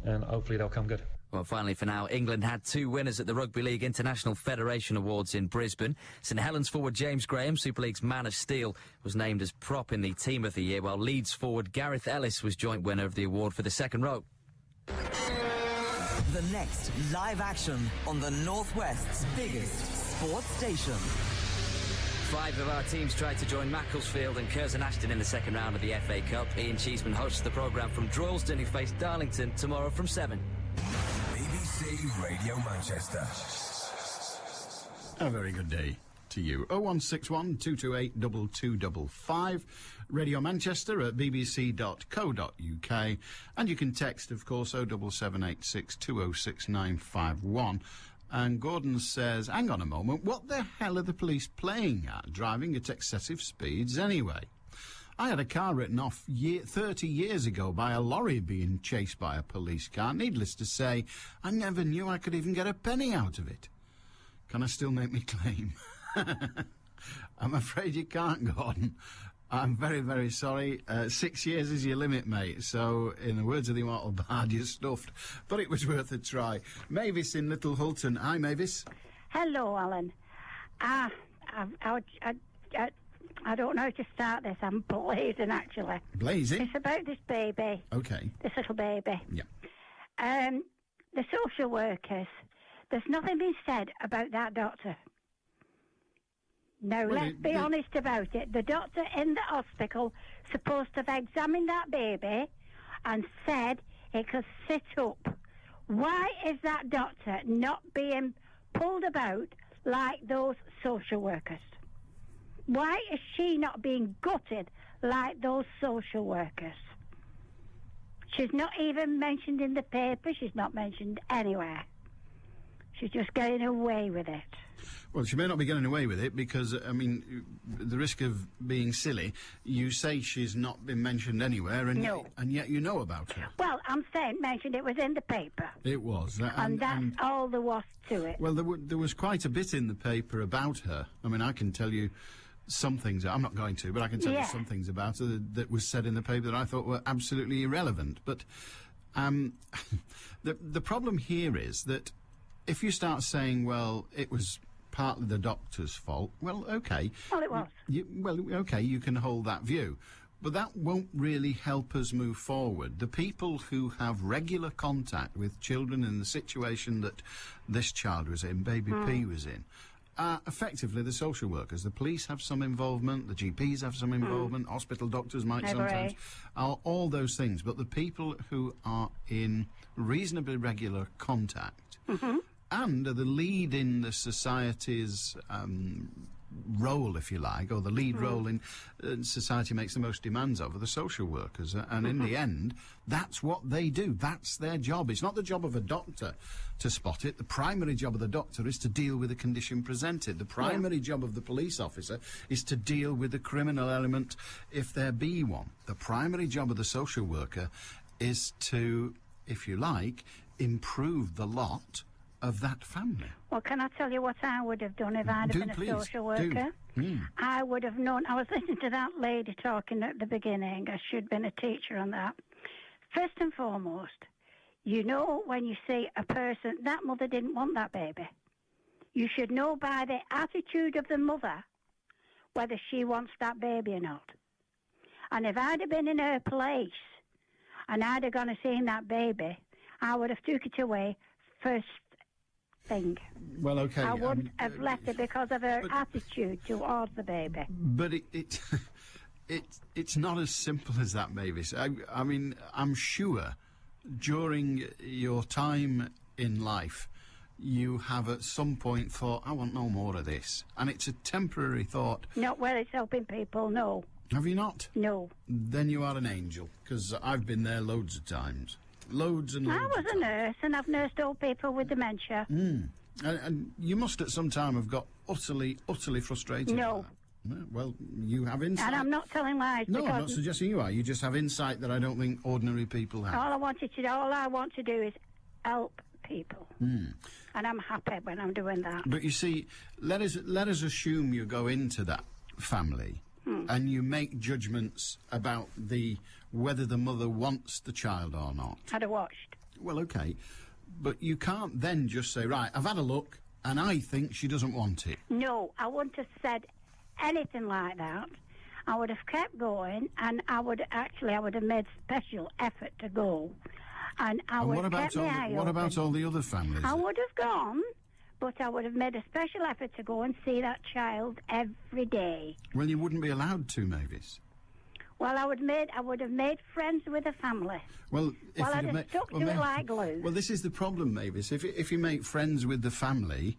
and hopefully they'll come good. Well, finally for now, England had 2 winners at the Rugby League International Federation Awards in Brisbane. St Helens forward James Graham, Super League's Man of Steel, was named as prop in the Team of the Year, while Leeds forward Gareth Ellis was joint winner of the award for the second row. The next live action on the Northwest's biggest sports station. 5 of our teams tried to join Macclesfield and Curzon Ashton in the second round of the FA Cup. Ian Cheeseman hosts the programme from Droylsden, who face Darlington tomorrow from 7. BBC Radio Manchester. A very good day to you. 0161 228 2255. Radio Manchester at bbc.co.uk. And you can text, of course, 07786 206 951. And Gordon says, hang on a moment, what the hell are the police playing at, driving at excessive speeds anyway? I had a car written off 30 years ago by a lorry being chased by a police car. Needless to say, I never knew I could even get a penny out of it. Can I still make me claim? I'm afraid you can't, Gordon. I'm very, very sorry. 6 years is your limit, mate. So, in the words of the immortal bard, you're stuffed. But it was worth a try. Mavis in Little Hulton. Hi, Mavis. Hello, Alan. I don't know how to start this. I'm blazing, actually. Blazing? It's about this baby. Okay. This little baby. Yeah. The social workers. There's nothing been said about that doctor. Now, let's be honest about it. The doctor in the hospital supposed to have examined that baby and said it could sit up. Why is that doctor not being pulled about like those social workers? Why is she not being gutted like those social workers? She's not even mentioned in the paper. She's not mentioned anywhere. She's just getting away with it. Well, she may not be getting away with it because, I mean, the risk of being silly, you say she's not been mentioned anywhere, and, yet you know about her. Well, I'm saying mentioned it was in the paper. It was. And that's all there was to it. Well, there was quite a bit in the paper about her. I mean, I can tell you some things, I'm not going to, but I can tell you some things about her that was said in the paper that I thought were absolutely irrelevant. But the problem here is that if you start saying, well, it was partly the doctor's fault, well, OK. Well, it was. OK, you can hold that view. But that won't really help us move forward. The people who have regular contact with children in the situation that this child was in, Baby P was in, are effectively the social workers. The police have some involvement, the GPs have some involvement, hospital doctors might sometimes, all those things. But the people who are in reasonably regular contact and are the lead in the society's role, if you like, or the lead role in society makes the most demands of, are the social workers. And in the end, that's what they do. That's their job. It's not the job of a doctor to spot it. The primary job of the doctor is to deal with the condition presented. The primary job of the police officer is to deal with the criminal element, if there be one. The primary job of the social worker is to, if you like, improve the lot of that family. Well, can I tell you what I would have done if I'd have been a social worker? I would have known. I was listening to that lady talking at the beginning. I should have been a teacher on that. First and foremost, you know when you see a person, that mother didn't want that baby. You should know by the attitude of the mother whether she wants that baby or not. And if I'd have been in her place and I'd have gone and seen that baby, I would have took it away first thing. Well, okay. I wouldn't have left it because of her attitude towards the baby. But it's not as simple as that, Mavis. I mean, I'm sure during your time in life, you have at some point thought, I want no more of this. And it's a temporary thought. Not where it's helping people, no. Have you not? No. Then you are an angel, because I've been there loads of times. Loads and loads. I was a nurse, and I've nursed old people with dementia. And you must at some time have got utterly frustrated. No. Well, you have insight. And I'm not telling lies. No, I'm not suggesting you are. You just have insight that I don't think ordinary people have. All I want to do is help people. And I'm happy when I'm doing that. But you see, let us assume you go into that family and you make judgments about whether the mother wants the child or not. I'd have watched. Well, okay. But you can't then just say, right, I've had a look and I think she doesn't want it. No, I wouldn't have said anything like that. I would have kept going, and I would have made special effort to go. And I would have kept my eye open. What about all the other families? I would have gone, but I would have made a special effort to go and see that child every day. Well, you wouldn't be allowed to, Mavis. Well, I would have made friends with the family. Well, I'd have stuck to it like glue. Well, this is the problem, Mavis. If you make friends with the family,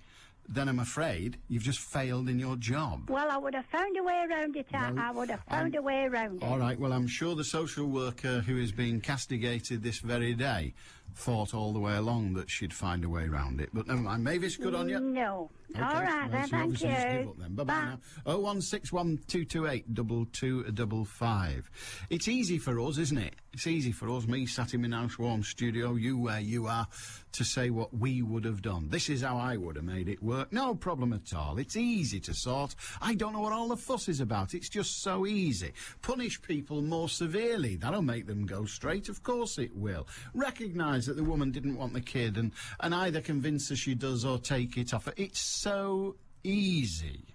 then I'm afraid you've just failed in your job. Well, I would have found a way around it. I would have found a way around it. All right, well, I'm sure the social worker who is being castigated this very day thought all the way along that she'd find a way around it. But never mind. Mavis, good on you. No. Okay, all right, then, thank you. Just give up then. Bye-bye now. 0161228 2255. It's easy for us, isn't it? It's easy for us, me sat in my nice warm studio, you where you are, to say what we would have done. This is how I would have made it work. No problem at all. It's easy to sort. I don't know what all the fuss is about. It's just so easy. Punish people more severely. That'll make them go straight. Of course it will. Recognise that the woman didn't want the kid and either convince her she does or take it off her. It's so easy.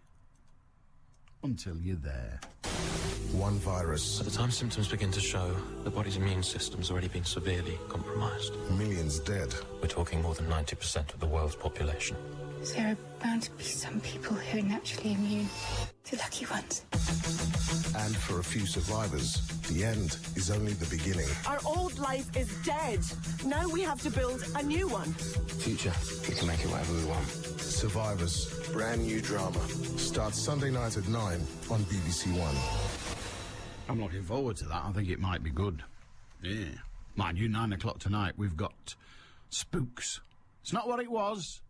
Until you're there. One virus. By the time symptoms begin to show, the body's immune system's already been severely compromised. Millions dead. We're talking more than 90% of the world's population. There are bound to be some people who are naturally immune. The lucky ones. And for a few survivors, the end is only the beginning. Our old life is dead. Now we have to build a new one. Future, we can make it whatever we want. Survivors, brand new drama. Starts Sunday night at 9 on BBC One. I'm looking forward to that. I think it might be good. Yeah. Mind you, 9 o'clock tonight, we've got Spooks. It's not what it was.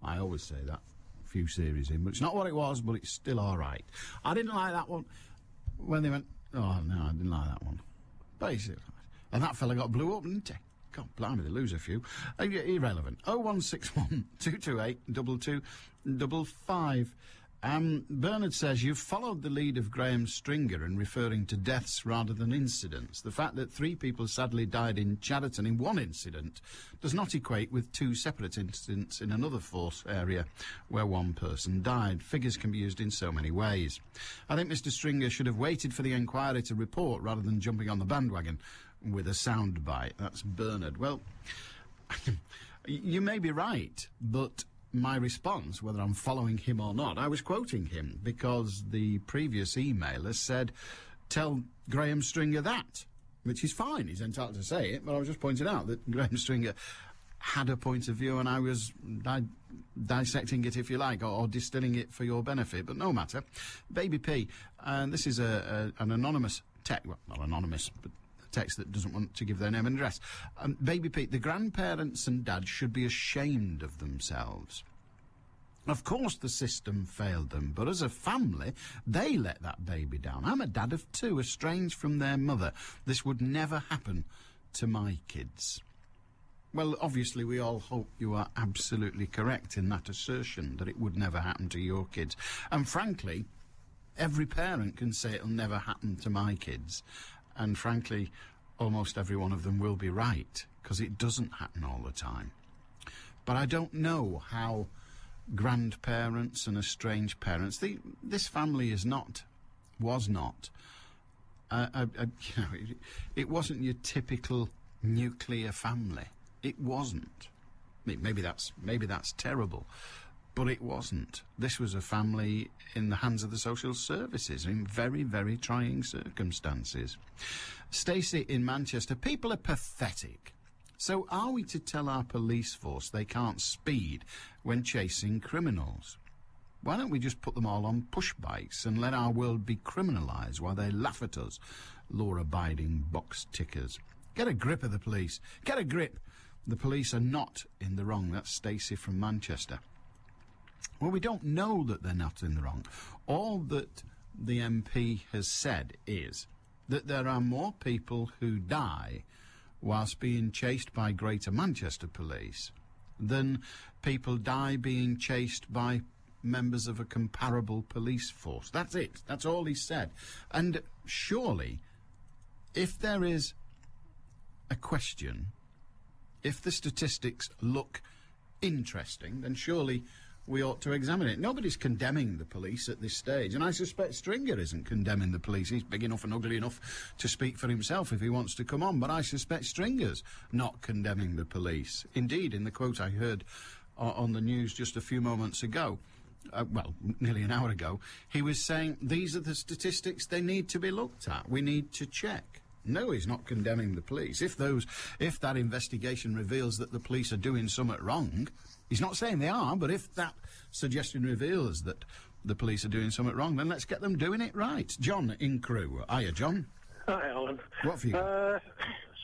I always say that. A few series in, but it's not what it was, but it's still all right. I didn't like that one when they went, oh, no, I didn't like that one. Basically. And that fella got blew up, didn't he? God, blimey, they lose a few. Irrelevant. 0161 228 2255. Bernard says, you've followed the lead of Graham Stringer in referring to deaths rather than incidents. The fact that 3 people sadly died in Chadderton in one incident does not equate with 2 separate incidents in another force area where 1 person died. Figures can be used in so many ways. I think Mr. Stringer should have waited for the inquiry to report rather than jumping on the bandwagon with a soundbite. That's Bernard. Well, you may be right, but my response, whether I'm following him or not, I was quoting him because the previous emailer said, tell Graham Stringer that, which is fine. He's entitled to say it, but I was just pointing out that Graham Stringer had a point of view and I was dissecting it, if you like, or distilling it for your benefit, but no matter. Baby P, and this is an anonymous text, well, not anonymous, but text that doesn't want to give their name and address. Baby Pete, the grandparents and dads should be ashamed of themselves. Of course the system failed them, but as a family, they let that baby down. I'm a dad of 2, estranged from their mother. This would never happen to my kids. Well, obviously we all hope you are absolutely correct in that assertion, that it would never happen to your kids. And frankly, every parent can say it'll never happen to my kids. And frankly, almost every one of them will be right, because it doesn't happen all the time. But I don't know how grandparents and estranged parents... this family was not... it wasn't your typical nuclear family. It wasn't. Maybe that's terrible. But it wasn't. This was a family in the hands of the social services in very, very trying circumstances. Stacey in Manchester, people are pathetic. So are we to tell our police force they can't speed when chasing criminals? Why don't we just put them all on push bikes and let our world be criminalised while they laugh at us, law-abiding box tickers? Get a grip of the police. Get a grip. The police are not in the wrong. That's Stacey from Manchester. Well, we don't know that they're not in the wrong. All that the MP has said is that there are more people who die whilst being chased by Greater Manchester Police than people die being chased by members of a comparable police force. That's it. That's all he said. And surely, if there is a question, if the statistics look interesting, then surely we ought to examine it. Nobody's condemning the police at this stage, and I suspect Stringer isn't condemning the police. He's big enough and ugly enough to speak for himself if he wants to come on, but I suspect Stringer's not condemning the police. Indeed, in the quote I heard on the news just a few moments ago, nearly an hour ago, he was saying, these are the statistics, they need to be looked at. We need to check. No, he's not condemning the police. If that investigation reveals that the police are doing something wrong, he's not saying they are, but if that suggestion reveals that the police are doing something wrong, then let's get them doing it right. John in Crewe. Hiya, John. Hi, Alan. What have you got?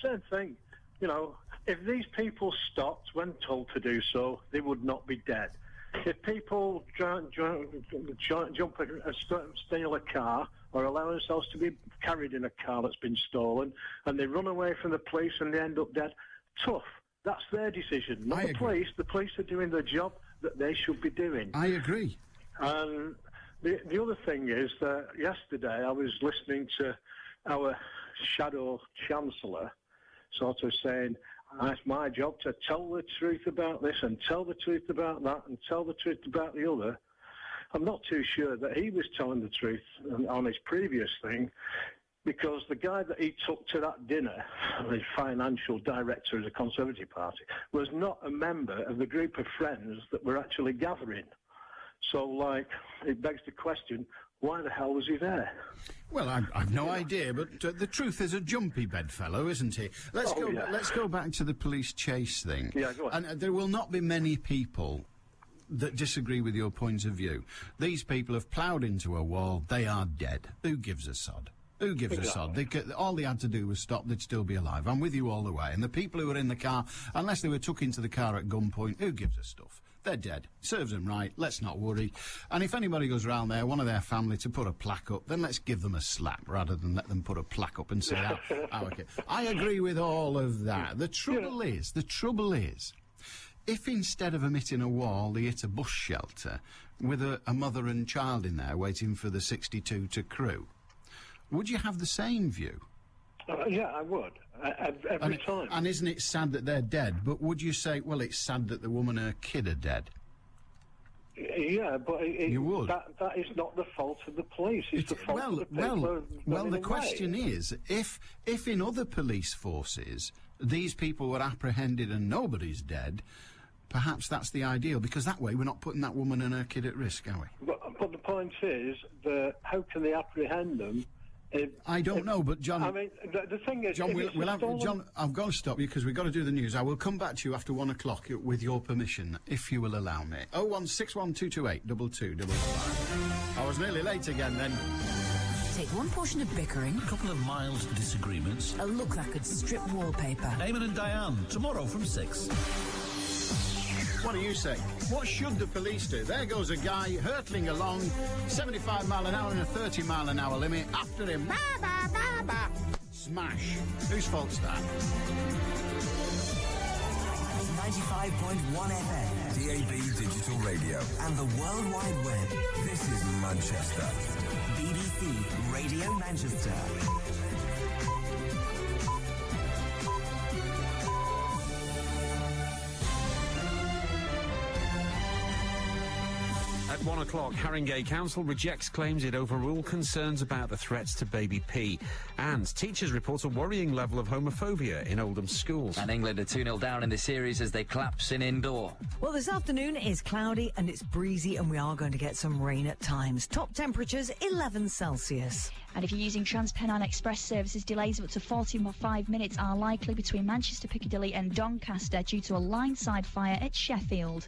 Same thing. You know, if these people stopped when told to do so, they would not be dead. If people jump steal a car or allow themselves to be carried in a car that's been stolen and they run away from the police and they end up dead, tough. That's their decision, not the police. The police are doing the job that they should be doing. I agree. And the other thing is that yesterday I was listening to our shadow chancellor sort of saying, it's my job to tell the truth about this and tell the truth about that and tell the truth about the other. I'm not too sure that he was telling the truth on his previous thing, because the guy that he took to that dinner, the financial director of the Conservative Party, was not a member of the group of friends that were actually gathering. So, it begs the question, why the hell was he there? Well, I've no idea, but the truth is a jumpy bedfellow, isn't he? Let's go back to the police chase thing. Yeah, go on. And there will not be many people that disagree with your point of view. These people have ploughed into a wall. They are dead. Who gives a sod? Who gives a sod? All they had to do was stop, they'd still be alive. I'm with you all the way. And the people who were in the car, unless they were took into the car at gunpoint, who gives a stuff? They're dead. Serves them right. Let's not worry. And if anybody goes round there, one of their family, to put a plaque up, then let's give them a slap rather than let them put a plaque up and say, okay. I agree with all of that. The trouble is, if instead of emitting a wall, they hit a bus shelter with a mother and child in there waiting for the 62 to Crewe, would you have the same view? Yeah, I would. Every time. And isn't it sad that they're dead? But would you say, well, it's sad that the woman and her kid are dead? Yeah, but you would. That is not the fault of the police. It's the fault of the people. Well, the question is, if in other police forces these people were apprehended and nobody's dead, perhaps that's the ideal, because that way we're not putting that woman and her kid at risk, are we? But the point is that how can they apprehend them? I don't know, but John... I mean, the thing is... John, John, I've got to stop you because we've got to do the news. I will come back to you after 1 o'clock with your permission, if you will allow me. 0161228 2255. I was nearly late again then. Take one portion of bickering, A couple of mild disagreements. a look that could strip wallpaper. Eamon and Diane, tomorrow from 6. What do you say? What should the police do? There goes a guy hurtling along, 75 mile an hour and a 30 mile an hour limit. After him, ba, ba, ba, ba. Smash. Whose fault's that? 95.1 FM. DAB Digital Radio. And the World Wide Web. This is Manchester. BBC Radio Manchester. At 1 o'clock, Haringey Council rejects claims it overruled concerns about the threats to baby P. And teachers report a worrying level of homophobia in Oldham schools. And England are 2-0 down in the series as they collapse in indoor. Well, this afternoon is cloudy and it's breezy and we are going to get some rain at times. Top temperatures 11 Celsius. And if you're using Transpennine Express services, delays of up to 45 minutes are likely between Manchester Piccadilly and Doncaster due to a line-side fire at Sheffield.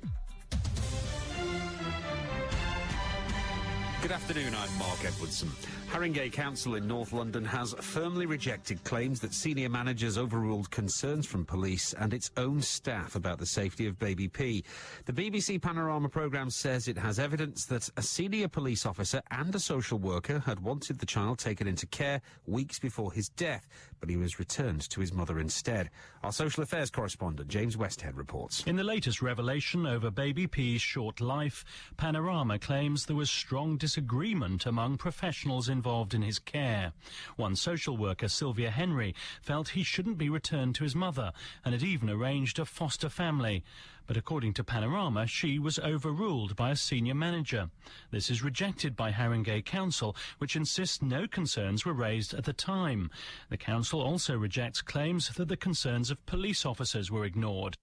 Good afternoon, I'm Mark Edwardson. Haringey Council in North London has firmly rejected claims that senior managers overruled concerns from police and its own staff about the safety of baby P. The BBC Panorama programme says it has evidence that a senior police officer and a social worker had wanted the child taken into care weeks before his death, but he was returned to his mother instead. Our social affairs correspondent James Westhead reports. In the latest revelation over baby P's short life, Panorama claims there was strong disagreement among professionals involved in his care. One social worker, Sylvia Henry, felt he shouldn't be returned to his mother and had even arranged a foster family. But according to Panorama, she was overruled by a senior manager. This is rejected by Haringey Council, which insists no concerns were raised at the time. The council also rejects claims that the concerns of police officers were ignored.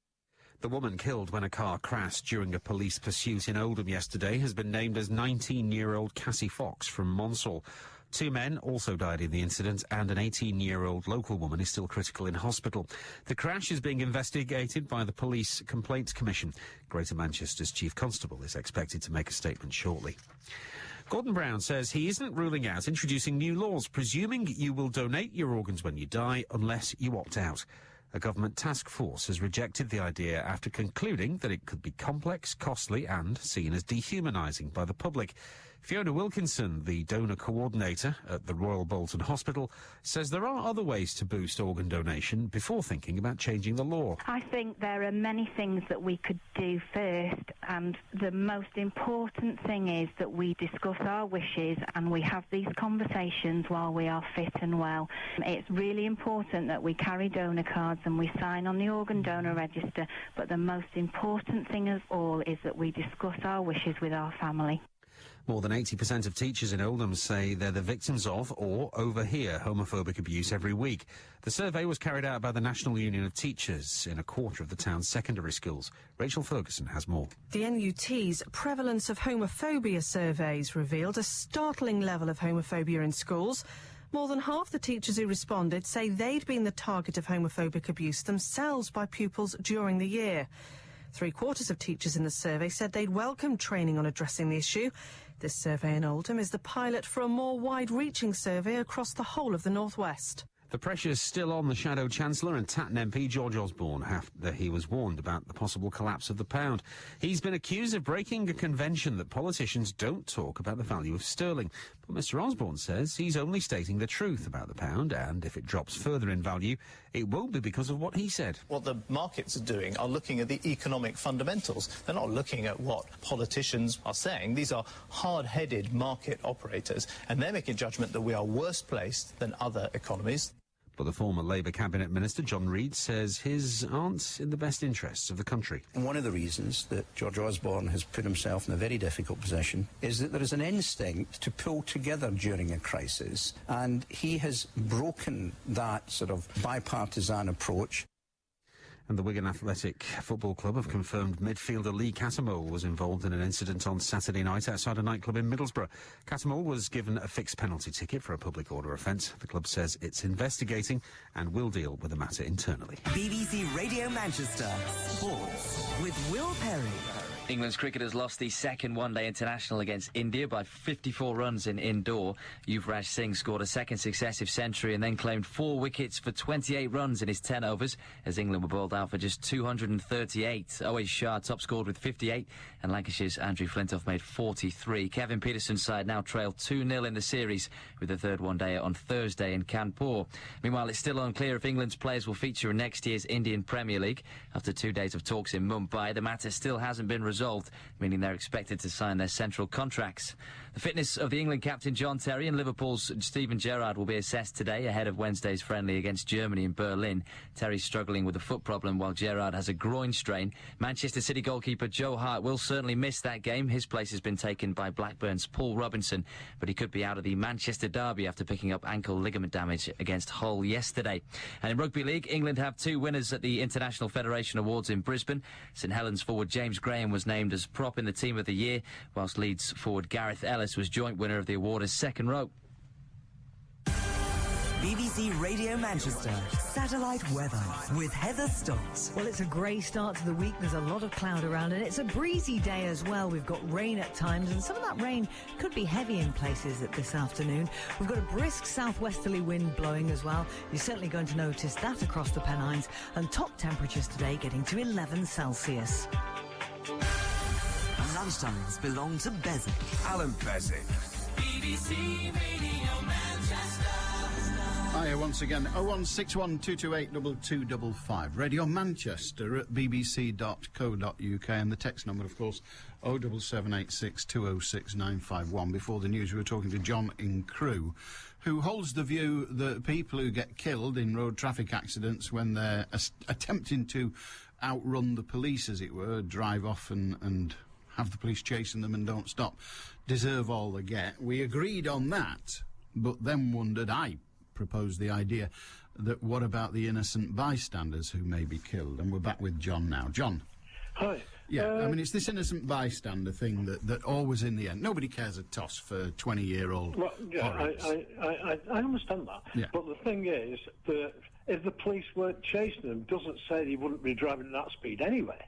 The woman killed when a car crashed during a police pursuit in Oldham yesterday has been named as 19-year-old Cassie Fox from Monsall. 2 men also died in the incident, and an 18-year-old local woman is still critical in hospital. The crash is being investigated by the Police Complaints Commission. Greater Manchester's Chief Constable is expected to make a statement shortly. Gordon Brown says he isn't ruling out introducing new laws, presuming you will donate your organs when you die unless you opt out. A government task force has rejected the idea after concluding that it could be complex, costly and seen as dehumanising by the public. Fiona Wilkinson, the donor coordinator at the Royal Bolton Hospital, says there are other ways to boost organ donation before thinking about changing the law. I think there are many things that we could do first, and the most important thing is that we discuss our wishes and we have these conversations while we are fit and well. It's really important that we carry donor cards and we sign on the organ donor register, but the most important thing of all is that we discuss our wishes with our family. More than 80% of teachers in Oldham say they're the victims of or overhear homophobic abuse every week. The survey was carried out by the National Union of Teachers in a quarter of the town's secondary schools. Rachel Ferguson has more. The NUT's Prevalence of Homophobia surveys revealed a startling level of homophobia in schools. More than half the teachers who responded say they'd been the target of homophobic abuse themselves by pupils during the year. 3/4 of teachers in the survey said they'd welcome training on addressing the issue. This survey in Oldham is the pilot for a more wide-reaching survey across the whole of the North West. The pressure's still on the Shadow Chancellor and Tatton MP George Osborne after he was warned about the possible collapse of the pound. He's been accused of breaking a convention that politicians don't talk about the value of sterling. But Mr Osborne says he's only stating the truth about the pound, and if it drops further in value, it won't be because of what he said. What the markets are doing are looking at the economic fundamentals. They're not looking at what politicians are saying. These are hard-headed market operators, and they're making a judgment that we are worse placed than other economies. But the former Labour Cabinet Minister, John Reid, says his aren't in the best interests of the country. One of the reasons that George Osborne has put himself in a very difficult position is that there is an instinct to pull together during a crisis, and he has broken that sort of bipartisan approach. And the Wigan Athletic Football Club have confirmed midfielder Lee Cattermole was involved in an incident on Saturday night outside a nightclub in Middlesbrough. Cattermole was given a fixed penalty ticket for a public order offence. The club says it's investigating and will deal with the matter internally. BBC Radio Manchester Sports with Will Perry. England's cricketers lost the second one-day international against India by 54 runs in indoor. Yuvraj Singh scored a second successive century and then claimed 4 wickets for 28 runs in his 10 overs as England were bowled out for just 238. Owen Shah top-scored with 58 and Lancashire's Andrew Flintoff made 43. Kevin Peterson's side now trail 2-0 in the series with the third one-dayer on Thursday in Kanpur. Meanwhile, it's still unclear if England's players will feature in next year's Indian Premier League. After 2 days of talks in Mumbai, the matter still hasn't been resolved, meaning they're expected to sign their central contracts. The fitness of the England captain John Terry and Liverpool's Steven Gerrard will be assessed today ahead of Wednesday's friendly against Germany in Berlin. Terry's struggling with a foot problem while Gerrard has a groin strain. Manchester City goalkeeper Joe Hart will certainly miss that game. His place has been taken by Blackburn's Paul Robinson, but he could be out of the Manchester derby after picking up ankle ligament damage against Hull yesterday. And in Rugby League, England have 2 winners at the International Federation Awards in Brisbane. St Helens forward James Graham was named as prop in the Team of the Year, whilst Leeds forward Gareth Ellis was joint winner of the award as second row. BBC Radio Manchester satellite weather with Heather Stotts. Well, it's a grey start to the week. There's a lot of cloud around, and it's a breezy day as well. We've got rain at times, and some of that rain could be heavy in places at this afternoon. We've got a brisk southwesterly wind blowing as well. You're certainly going to notice that across the Pennines, and top temperatures today getting to 11 Celsius. Lunchtimes belong to Beswick. Allan Beswick. BBC Radio Manchester. Hiya once again, 0161228 2255. Radio Manchester at bbc.co.uk, and the text number, of course, 07786 206 951. Before the news, we were talking to John in Crewe, who holds the view that people who get killed in road traffic accidents when they're attempting to outrun the police, as it were, drive off and have the police chasing them and don't stop, deserve all they get. We agreed on that, but then wondered, I proposed the idea that what about the innocent bystanders who may be killed? And we're back with John now. John. Hi. Yeah, I mean, it's this innocent bystander thing that always in the end, nobody cares a toss for 20-year-old Well, yeah, I understand that. Yeah. But the thing is that if the police weren't chasing them, doesn't say they wouldn't be driving at that speed anyway.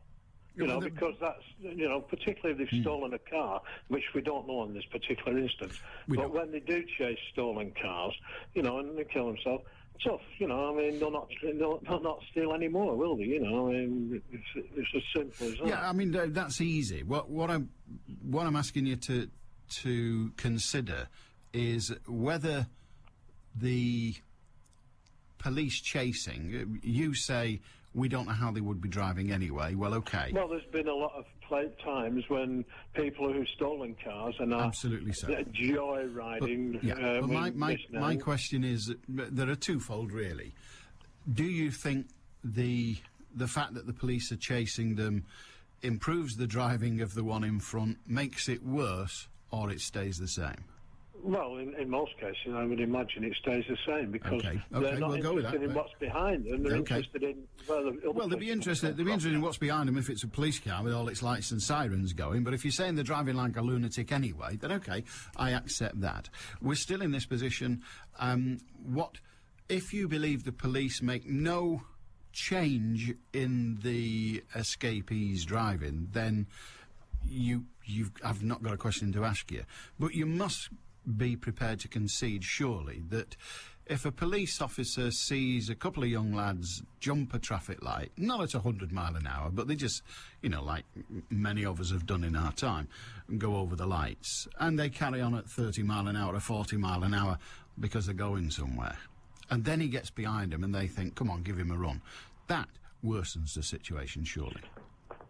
You know, because that's, you know, particularly if they've stolen a car, which we don't know in this particular instance. But when they do chase stolen cars, you know, and they kill themselves, tough, you know, I mean, they'll not steal anymore, will they? You know, I mean, it's as simple as that. Yeah, I mean, that's easy. What I'm asking you to consider is whether the police chasing, you say, we don't know how they would be driving anyway. Well, okay. Well, there's been a lot of times when people who've stolen cars and are absolutely so joyriding. But my question is, there are twofold really. Do you think the fact that the police are chasing them improves the driving of the one in front, makes it worse, or it stays the same? Well, in most cases, I would imagine it stays the same because they're not interested in what's behind them. They're interested in well, they'd be interested in what's behind them if it's a police car with all its lights and sirens going. But if you're saying they're driving like a lunatic anyway, then okay, I accept that. We're still in this position. What if you believe the police make no change in the escapees driving? Then I've not got a question to ask you, but you must be prepared to concede, surely, that if a police officer sees a couple of young lads jump a traffic light, not at 100 mile an hour, but they just, you know, like many of us have done in our time, and go over the lights, and they carry on at 30 mile an hour or 40 mile an hour because they're going somewhere, and then he gets behind them and they think, come on, give him a run. That worsens the situation, surely.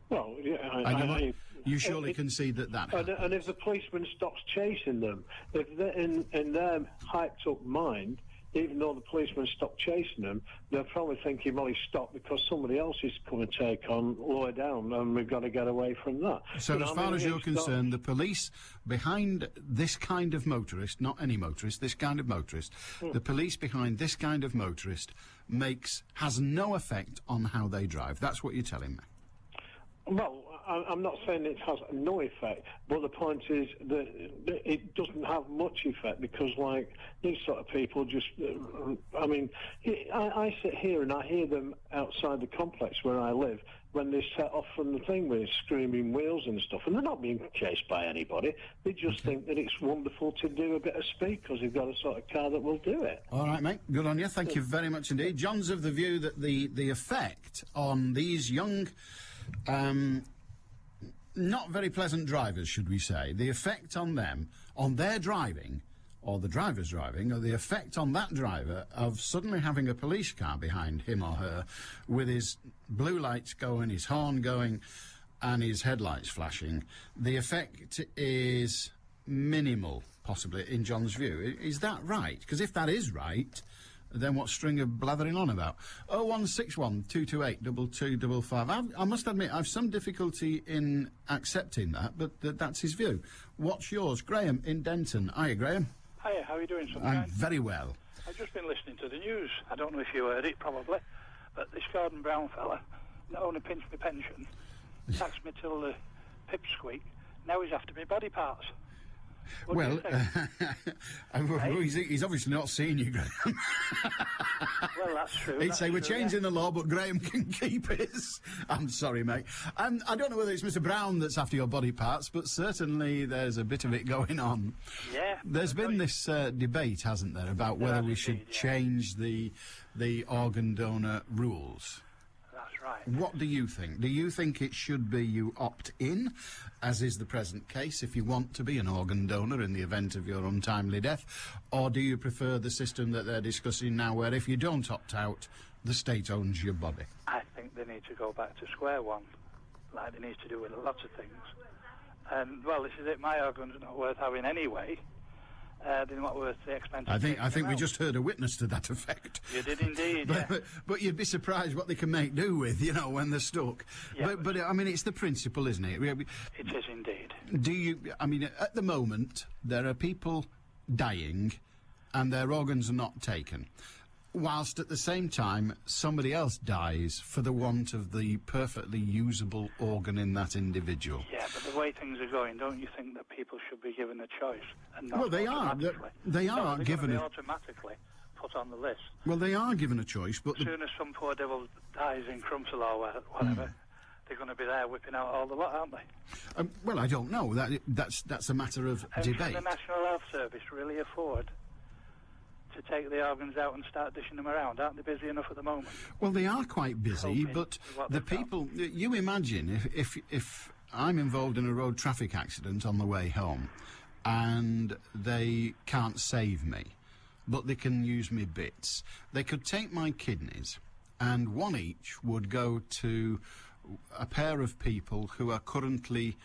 Well, yeah, you surely concede that happens. And if the policeman stops chasing them, if they're in their hyped-up mind, even though the policeman stopped chasing him, they're probably thinking, well, he stopped because somebody else is going to take on lower down, and we've got to get away from that. So as far as you're concerned, the police behind this kind of motorist, not any motorist, this kind of motorist, the police behind this kind of motorist has no effect on how they drive. That's what you're telling me. Well, I'm not saying it has no effect, but the point is that it doesn't have much effect because, like, these sort of people just... I sit here and I hear them outside the complex where I live when they set off from the thing with screaming wheels and stuff, and they're not being chased by anybody. They just think that it's wonderful to do a bit of speed because they've got a sort of car that will do it. All right, mate. Good on you. Thank you very much indeed. John's of the view that the effect on these young... not very pleasant drivers, should we say, the effect on them, on their driving, or the driver's driving, or the effect on that driver of suddenly having a police car behind him or her with his blue lights going, his horn going, and his headlights flashing, the effect is minimal, possibly, in John's view. Is that right? Because if that is right... then what string of blathering on about? 0161 228 2255. I must admit, I've some difficulty in accepting that, but that's his view. What's yours? Graham in Denton. Hiya, Graham. Hiya, how are you doing, Sunshine? I'm very well. I've just been listening to the news. I don't know if you heard it, probably, but this Gordon Brown fella not only pinched my pension, taxed me till the pipsqueak, now he's after me body parts. Well, he's obviously not seen you, Graham. Well, that's true. He'd say, we're changing the law, but Graham can keep his. I'm sorry, mate. I don't know whether it's Mr. Brown that's after your body parts, but certainly there's a bit of it going on. Yeah. There's been this debate, hasn't there, about whether we should change the organ donor rules. That's right. What do you think? Do you think it should be you opt in, as is the present case, if you want to be an organ donor in the event of your untimely death, or do you prefer the system that they're discussing now, where if you don't opt out, the state owns your body? I think they need to go back to square one, like they need to do with lots of things. And, well, this is it, my organ's not worth having anyway. They're not worth the expense. I think we just heard a witness to that effect. You did indeed, but you'd be surprised what they can make do with, when they're stuck. Yeah, but I mean, it's the principle, isn't it? It is indeed. Do you... I mean, at the moment, there are people dying and their organs are not taken, whilst at the same time somebody else dies for the want of the perfectly usable organ in that individual. Yeah, but the way things are going, don't you think that people should be given a choice? And not well, they are. They are given a... automatically put on the list. Well, they are given a choice, but... As soon as some poor devil dies in Crumpsall or whatever, they're going to be there whipping out all the lot, aren't they? Well, I don't know. That's a matter of debate. Can the National Health Service really afford to take the organs out and start dishing them around? Aren't they busy enough at the moment? Well, they are quite busy, but the people... You imagine if I'm involved in a road traffic accident on the way home and they can't save me, but they can use me bits. They could take my kidneys and one each would go to a pair of people who are currently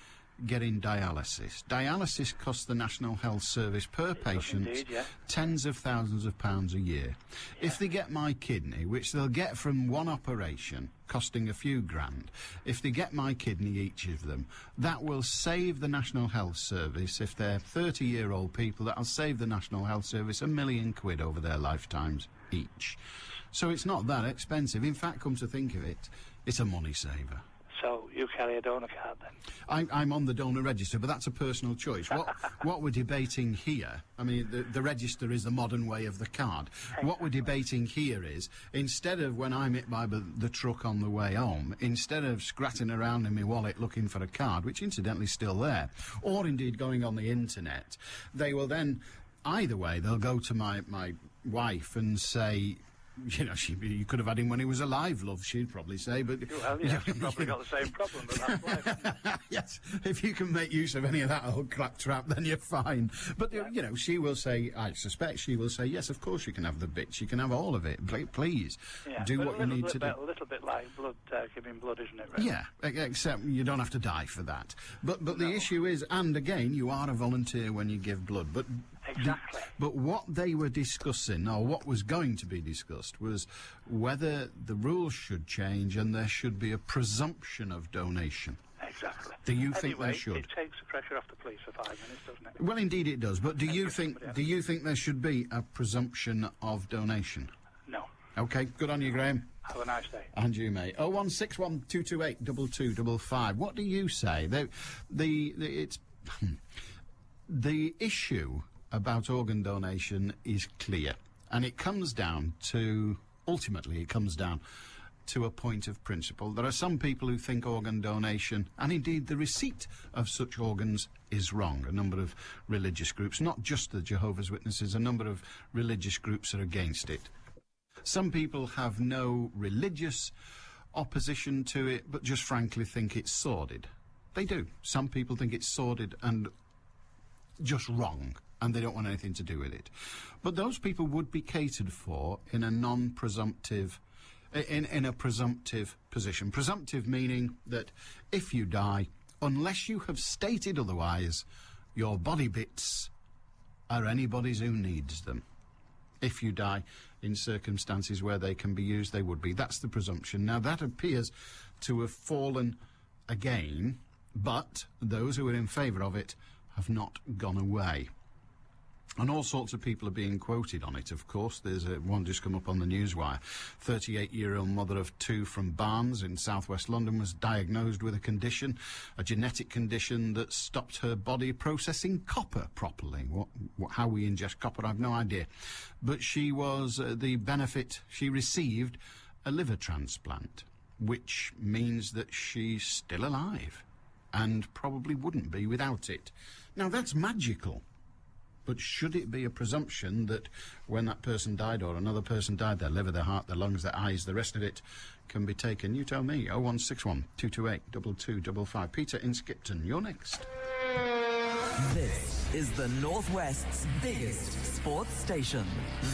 getting dialysis. Dialysis costs the National Health Service per patient tens of thousands of pounds a year. If they get my kidney, which they'll get from one operation, costing a few grand, if they get my kidney, each of them, that will save the National Health Service, if they're 30-year-old people, that'll save the National Health Service £1 million over their lifetimes each. So it's not that expensive. In fact, come to think of it, it's a money saver. So you carry a donor card then? I'm on the donor register, but that's a personal choice. What we're debating here, I mean, the register is the modern way of the card. What we're debating here is, instead of when I'm hit by the truck on the way home, instead of scratching around in my wallet looking for a card, which incidentally is still there, or indeed going on the internet, they will then, either way, they'll go to my wife and say... you could have had him when he was alive, love, she'd probably say, but... Well, yes, you've probably got the same problem, but that's life. Yes, if you can make use of any of that old crap trap, then you're fine. But, she will say, I suspect she will say, yes, of course you can have the bits, you can have all of it, please, do what you need to do. A little bit like blood, giving blood, isn't it, really? Yeah, except you don't have to die for that. But the issue is, and again, you are a volunteer when you give blood, but Exactly. But what they were discussing, or what was going to be discussed, was whether the rules should change and there should be a presumption of donation. Exactly. Do you think there should? It takes the pressure off the police for 5 minutes, doesn't it? Well, indeed it does. But do you think there should be a presumption of donation? No. Okay, good on you, Graham. Have a nice day. And you, mate. 0161228 2255. What do you say? The issue about organ donation is clear, and it comes down to a point of principle. There are some people who think organ donation, and indeed the receipt of such organs, is wrong. A number of religious groups, not just the Jehovah's Witnesses, a number of religious groups are against it. Some people have no religious opposition to it, but just frankly think it's sordid. They do. Some people think it's sordid and just wrong, and they don't want anything to do with it. But those people would be catered for in a non-presumptive, in a presumptive position. Presumptive meaning that if you die, unless you have stated otherwise, your body bits are anybody's who needs them. If you die in circumstances where they can be used, they would be. That's the presumption. Now, that appears to have fallen again, but those who are in favour of it have not gone away. And all sorts of people are being quoted on it, of course. There's one just come up on the newswire. 38-year-old mother of two from Barnes in southwest London was diagnosed with a condition, a genetic condition that stopped her body processing copper properly. How we ingest copper, I've no idea. But she was, the benefit, she received a liver transplant, which means that she's still alive and probably wouldn't be without it. Now, that's magical. But should it be a presumption that when that person died or another person died, their liver, their heart, their lungs, their eyes, the rest of it can be taken? You tell me. 0161 228 2255. Peter in Skipton, you're next. This is the Northwest's biggest sports station.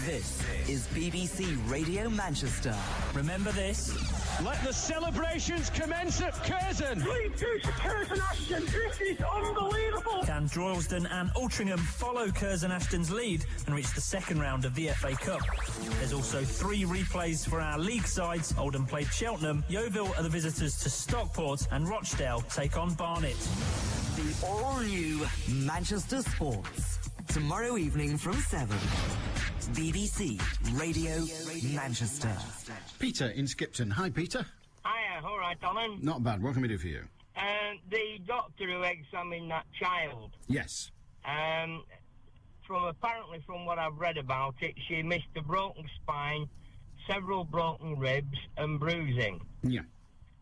This is BBC Radio Manchester. Remember this? Let the celebrations commence at Curzon. 3-2 to Curzon Ashton. This is unbelievable. Can Droylsden and Altrincham follow Curzon Ashton's lead and reach the second round of the FA Cup? There's also 3 replays for our league sides. Oldham played Cheltenham, Yeovil are the visitors to Stockport, and Rochdale take on Barnet. The all-new Manchester Sports. Tomorrow evening from 7. BBC Radio Manchester. Peter in Skipton. Hi, Peter. Hiya, all right, Alan. Not bad. What can we do for you? The doctor who examined that child. Yes. From what I've read about it, she missed a broken spine, several broken ribs, and bruising. Yeah.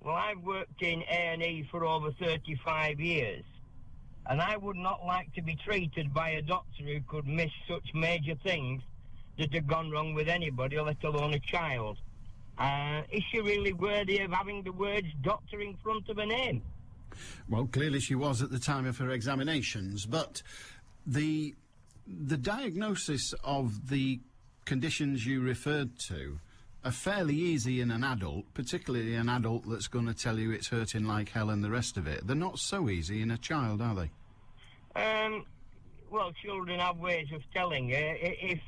Well, I've worked in A&E for over 35 years, and I would not like to be treated by a doctor who could miss such major things that have gone wrong with anybody, let alone a child. Is she really worthy of having the words doctor in front of her name? Well, clearly she was at the time of her examinations, but the diagnosis of the conditions you referred to are fairly easy in an adult, particularly an adult that's going to tell you it's hurting like hell and the rest of it. They're not so easy in a child, are they? Well, children have ways of telling you. If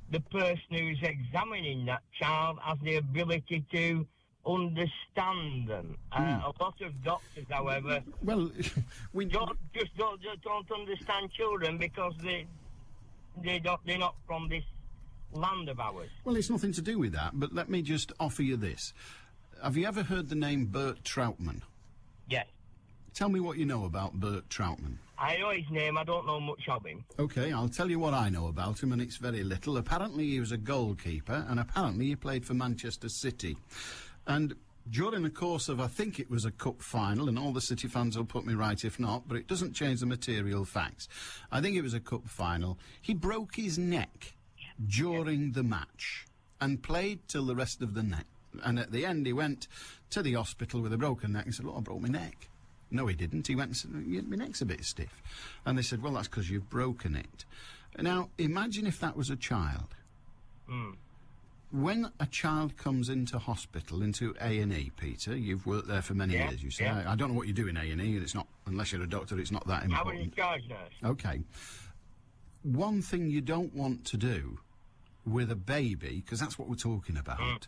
the person who's examining that child has the ability to understand them. A lot of doctors, however, well, don't understand children because they're not from this land of ours. Well, it's nothing to do with that, but let me just offer you this. Have you ever heard the name Bert Troutman? Yes. Tell me what you know about Bert Troutman. I know his name, I don't know much of him. OK, I'll tell you what I know about him, and it's very little. Apparently he was a goalkeeper, and apparently he played for Manchester City. And during the course of, I think it was a cup final, and all the City fans will put me right if not, but it doesn't change the material facts. I think it was a cup final. He broke his neck during the match and played till the rest of the night. And at the end he went to the hospital with a broken neck and said, look, I broke my neck. No, he didn't. He went and said, my neck's a bit stiff. And they said, well, that's because you've broken it. Now, imagine if that was a child. When a child comes into hospital, into A&E, Peter, you've worked there for many years, you say. I don't know what you do in A&E, it's not, unless you're a doctor, it's not that important. I was in charge nurse. OK. one thing you don't want to do with a baby, because that's what we're talking about,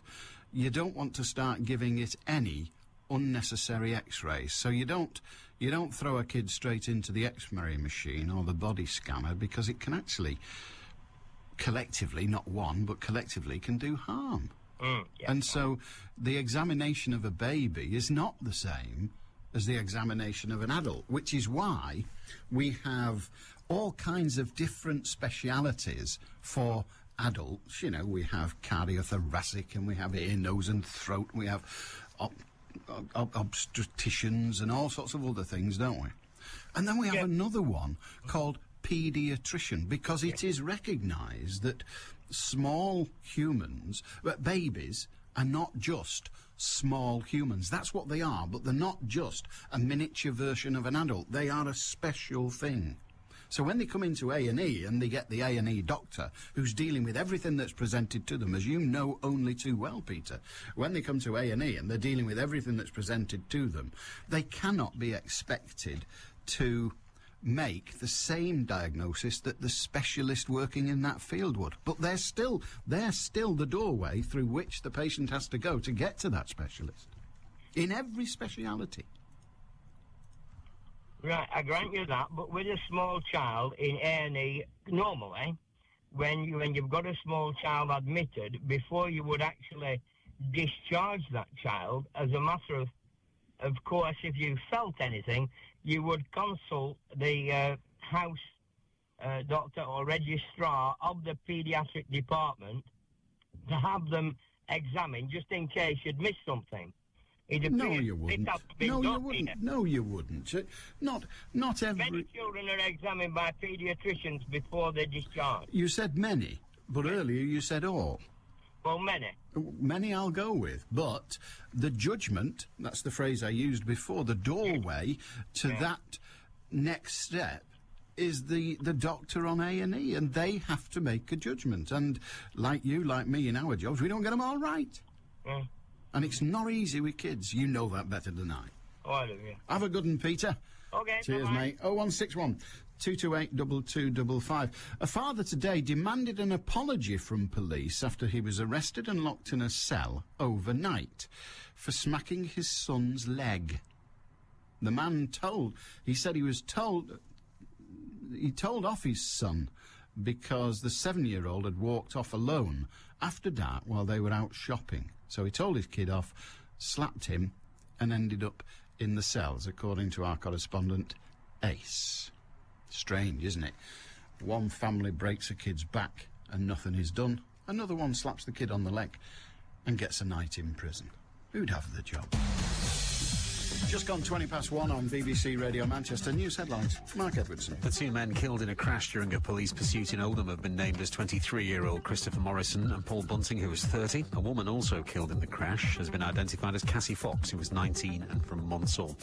you don't want to start giving it any unnecessary x-rays. So you don't throw a kid straight into the x-ray machine or the body scanner, because it can actually collectively, not one, but collectively can do harm. And so the examination of a baby is not the same as the examination of an adult, which is why we have all kinds of different specialities for adults. You know, we have cardiothoracic, and we have ear, nose and throat, and we have obstetricians and all sorts of other things, don't we? And then we have another one called paediatrician, because it is recognised that small humans, babies, are not just small humans. That's what they are, but they're not just a miniature version of an adult. They are a special thing. So when they come into A&E and they get the A&E doctor who's dealing with everything that's presented to them, as you know only too well, Peter, when they come to A&E and they're dealing with everything that's presented to them, they cannot be expected to make the same diagnosis that the specialist working in that field would. But they're still the doorway through which the patient has to go to get to that specialist, in every speciality. Right, I grant you that, but with a small child in A&E, normally, when you've got a small child admitted, before you would actually discharge that child, as a matter of course, if you felt anything, you would consult the house doctor or registrar of the paediatric department to have them examined, just in case you'd missed something. No, you wouldn't. No, you wouldn't. Not every... Many children are examined by paediatricians before they're discharged. You said many, but earlier you said all. Well, many. Many I'll go with, but the judgment, that's the phrase I used before, the doorway to that next step is the doctor on A&E, and they have to make a judgment. And like you, like me in our jobs, we don't get them all right. And it's not easy with kids. You know that better than I. Oh, I do, yeah. Have a good one, Peter. Okay, cheers, bye-bye. mate. 0161 228 2255. A father today demanded an apology from police after he was arrested and locked in a cell overnight for smacking his son's leg. The man told off his son because the 7-year-old had walked off alone after dark while they were out shopping. So he told his kid off, slapped him, and ended up in the cells, according to our correspondent, Ace. Strange, isn't it? One family breaks a kid's back and nothing is done. Another one slaps the kid on the leg and gets a night in prison. Who'd have the job? Just gone 1:20 on BBC Radio Manchester. News headlines. Mark Edwardson. The two men killed in a crash during a police pursuit in Oldham have been named as 23-year-old Christopher Morrison and Paul Bunting, who was 30. A woman also killed in the crash has been identified as Cassie Fox, who was 19 and from Monsall.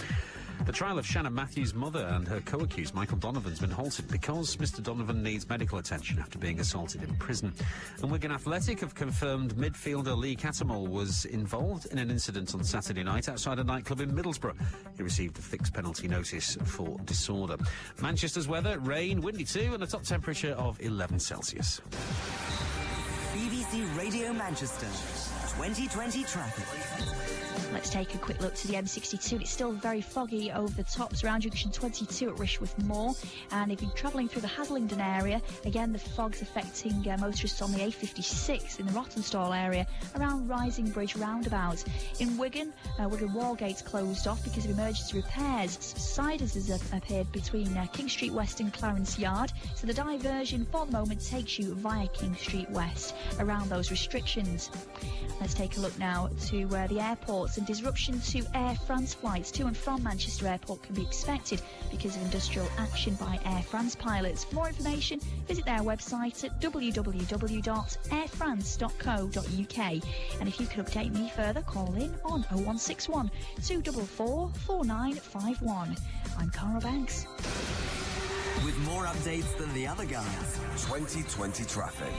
The trial of Shannon Matthews' mother and her co-accused Michael Donovan's been halted because Mr Donovan needs medical attention after being assaulted in prison. And Wigan Athletic have confirmed midfielder Lee Cattermole was involved in an incident on Saturday night outside a nightclub in Middlesbrough. He received a fixed penalty notice for disorder. Manchester's weather, rain, windy too, and a top temperature of 11 Celsius. BBC Radio Manchester, 2020 traffic. Let's take a quick look to the M62. It's still very foggy over the tops around junction 22 at Rishworth Moor. And if you're travelling through the Haslingden area, again, the fog's affecting motorists on the A56 in the Rottenstall area around Rising Bridge roundabout. In Wigan, Wigan Wallgate's closed off because of emergency repairs. Siders has appeared between King Street West and Clarence Yard. So the diversion for the moment takes you via King Street West around those restrictions. Let's take a look now to the airports, and disruption to Air France flights to and from Manchester Airport can be expected because of industrial action by Air France pilots. For more information, visit their website at www.airfrance.co.uk. And if you can update me further, call in on 0161 244 4951. I'm Cara Banks. With more updates than the other guys. 2020 traffic.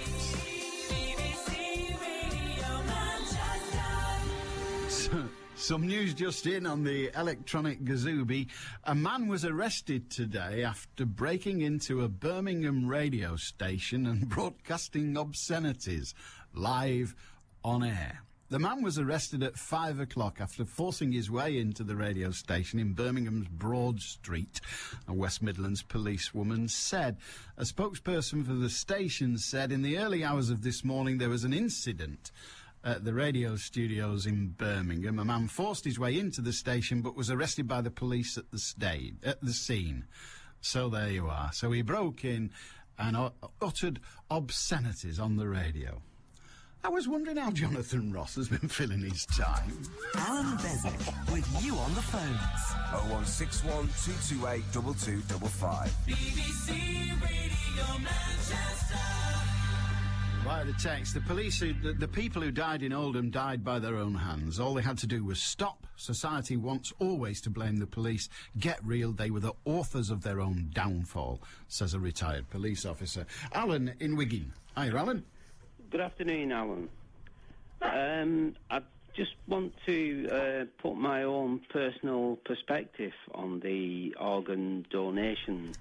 Some news just in on the electronic gazoobi. A man was arrested today after breaking into a Birmingham radio station and broadcasting obscenities live on air. The man was arrested at 5 o'clock after forcing his way into the radio station in Birmingham's Broad Street, a West Midlands policewoman said. A spokesperson for the station said in the early hours of this morning there was an incident at the radio studios in Birmingham. A man forced his way into the station but was arrested by the police at the scene. So there you are. So he broke in and uttered obscenities on the radio. I was wondering how Jonathan Ross has been filling his time. Allan Beswick with you on the phones. 0161 228 2255. BBC Radio Manchester. Via the text, the people who died in Oldham died by their own hands. All they had to do was stop. Society wants always to blame the police. Get real, they were the authors of their own downfall, says a retired police officer. Alan in Wigan. Hi, Alan. Good afternoon, Alan. I just want to put my own personal perspective on the organ donation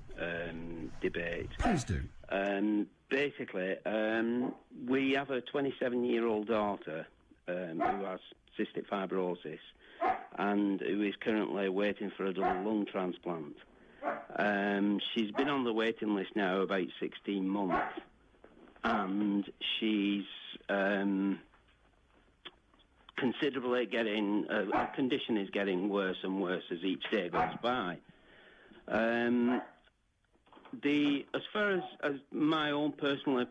debate. Please do. Basically, we have a 27-year-old daughter who has cystic fibrosis and who is currently waiting for a double lung transplant. She's been on the waiting list now about 16 months, and she's considerably getting... her condition is getting worse and worse as each day goes by. As far as my own personal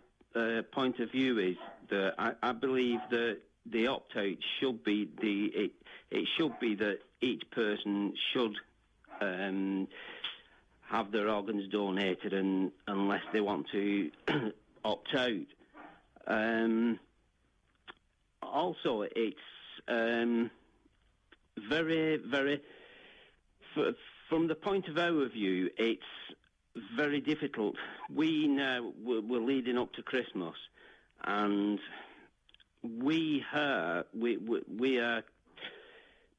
point of view is that I believe that the opt-out should be it should be that each person should have their organs donated, and unless they want to opt out. Also, it's very, very... From the point of our view, it's very difficult. We now, we're leading up to Christmas, and we are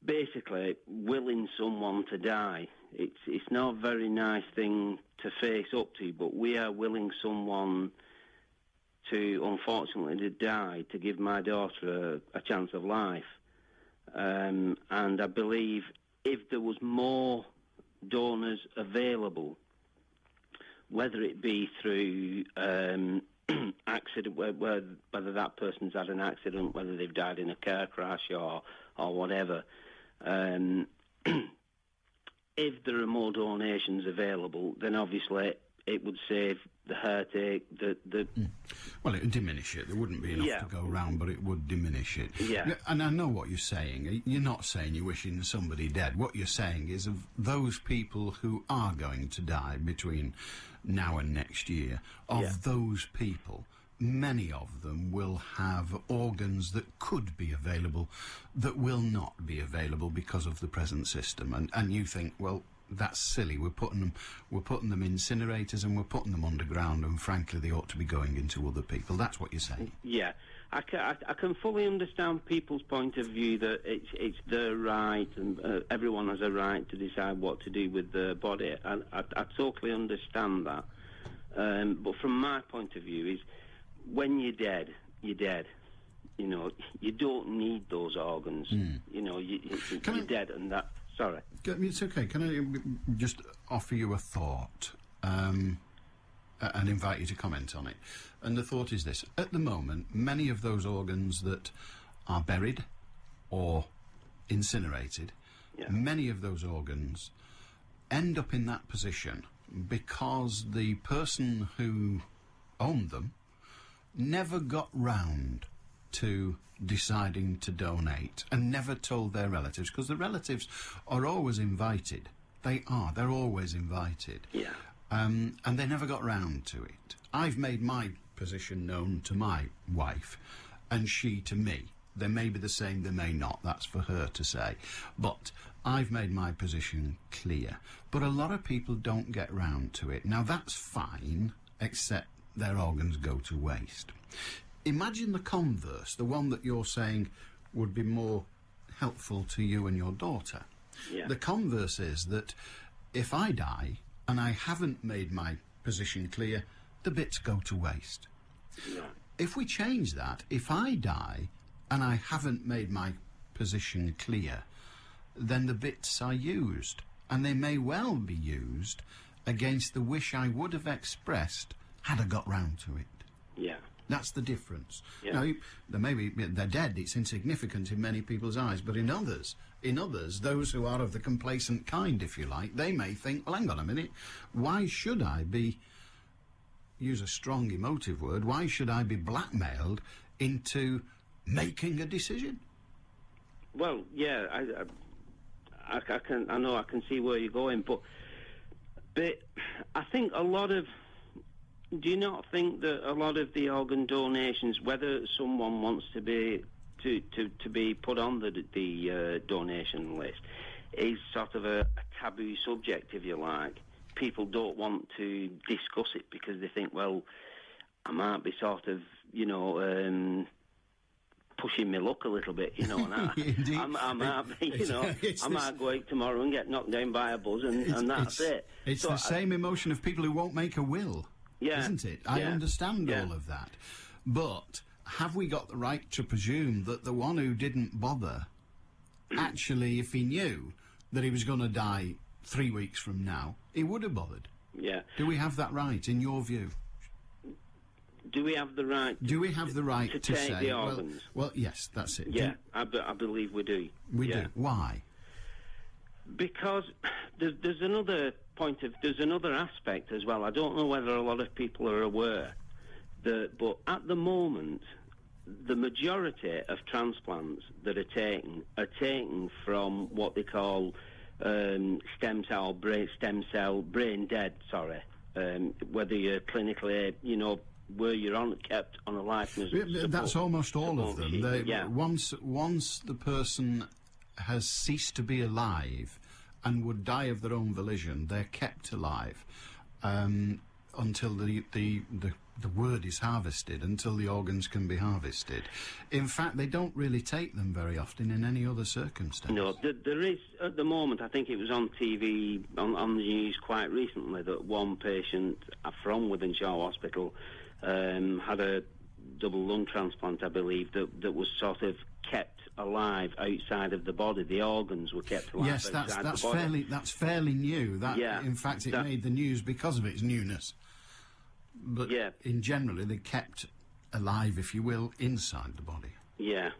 basically willing someone to die. It's not a very nice thing to face up to, but we are willing someone to, unfortunately, to die to give my daughter a chance of life. And I believe if there was more donors available, whether it be through accident, whether that person's had an accident, whether they've died in a car crash or whatever, if there are more donations available, then obviously it would save the heartache. Well, it would diminish it. There wouldn't be enough to go round, but it would diminish it. Yeah. And I know what you're saying. You're not saying you're wishing somebody dead. What you're saying is of those people who are going to die between now and next year, of those people, many of them will have organs that could be available that will not be available because of the present system. And you think, well, that's silly. We're putting them in incinerators and we're putting them underground, and frankly, they ought to be going into other people. That's what you're saying. Yeah, I can fully understand people's point of view that it's their right, and everyone has a right to decide what to do with their body. I totally understand that. But from my point of view, is when you're dead, you're dead. You know, you don't need those organs. You know, you're dead, and that. Sorry. It's okay. Can I just offer you a thought and invite you to comment on it? And the thought is this. At the moment, many of those organs that are buried or incinerated, many of those organs end up in that position because the person who owned them never got round to deciding to donate and never told their relatives, because the relatives are always invited. They're always invited. Yeah. And they never got round to it. I've made my position known to my wife, and she to me. They may be the same, they may not. That's for her to say. But I've made my position clear. But a lot of people don't get round to it. Now, that's fine, except their organs go to waste. Imagine the converse, the one that you're saying would be more helpful to you and your daughter. Yeah. The converse is that if I die and I haven't made my position clear, the bits go to waste. Yeah. If we change that, if I die and I haven't made my position clear, then the bits are used, and they may well be used against the wish I would have expressed had I got round to it. Yeah. That's the difference. Yeah. Now, they're dead, it's insignificant in many people's eyes, but in others, those who are of the complacent kind, if you like, they may think, well, hang on a minute, why should I be, use a strong emotive word, why should I be blackmailed into making a decision? Well, yeah, I can see where you're going, but I think a lot of... Do you not think that a lot of the organ donations, whether someone wants to be put on the donation list, is sort of a taboo subject, if you like? People don't want to discuss it because they think, well, I might be sort of, pushing my luck a little bit, and I might be, I might go out tomorrow and get knocked down by a buzz, and that's it. It's the same emotion of people who won't make a will. Yeah. Isn't it? I understand all of that. But have we got the right to presume that the one who didn't bother, actually, if he knew that he was going to die 3 weeks from now, he would have bothered? Yeah. Do we have that right, in your view? Do we have the right... Do we have the right to take say... the organs? Well, yes, that's it. Yeah, I believe we do. We do. Why? Because there's another aspect as well. I don't know whether a lot of people are aware but at the moment, the majority of transplants that are taken from what they call brain dead. Sorry, whether you're clinically, where you're kept on a life. That's almost all of them. Once the person has ceased to be alive and would die of their own volition, they're kept alive until the word is harvested, until the organs can be harvested. In fact, they don't really take them very often in any other circumstance. No, there is, at the moment, I think it was on TV, on the news quite recently, that one patient from Wythenshawe Hospital had a double lung transplant, I believe, that was sort of kept alive outside of the body. The organs were kept alive outside the body. That's fairly new. In fact, it made the news because of its newness. But in generally, they're kept alive, if you will, inside the body. Yeah.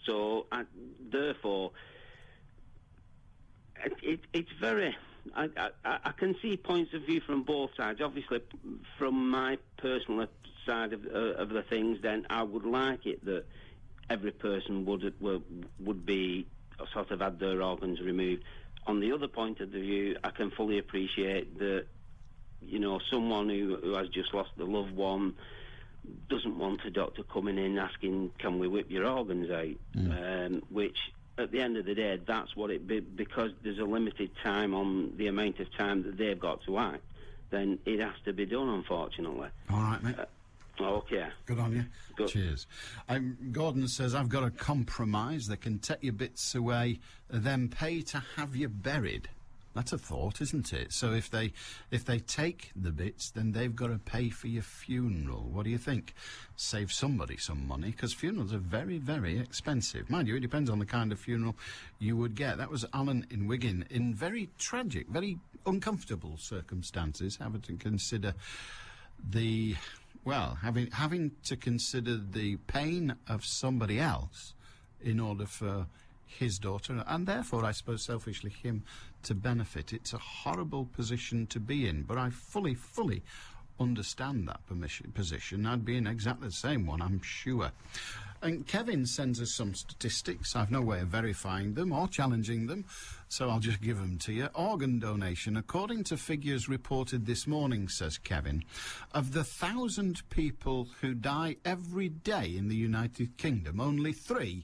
So, therefore, it's very... I can see points of view from both sides. Obviously, from my personal side of the things, then I would like it that every person would be sort of had their organs removed. On the other point of the view, I can fully appreciate that, someone who has just lost a loved one doesn't want a doctor coming in asking, can we whip your organs out? Which, at the end of the day, that's what it be, because there's a limited time on the amount of time that they've got to act, then it has to be done, unfortunately. All right, mate. Okay. Good on you. Good. Cheers. Gordon says, I've got a compromise. They can take your bits away, then pay to have you buried. That's a thought, isn't it? So if they take the bits, then they've got to pay for your funeral. What do you think? Save somebody some money, because funerals are very, very expensive. Mind you, it depends on the kind of funeral you would get. That was Alan in Wigan, in very tragic, very uncomfortable circumstances, having to consider having to consider the pain of somebody else in order for his daughter, and therefore, I suppose, selfishly, him to benefit. It's a horrible position to be in, but I fully understand that position. I'd be in exactly the same one, I'm sure. And Kevin sends us some statistics. I've no way of verifying them or challenging them, so I'll just give them to you. Organ donation, according to figures reported this morning, says Kevin, of the 1,000 people who die every day in the United Kingdom, only 3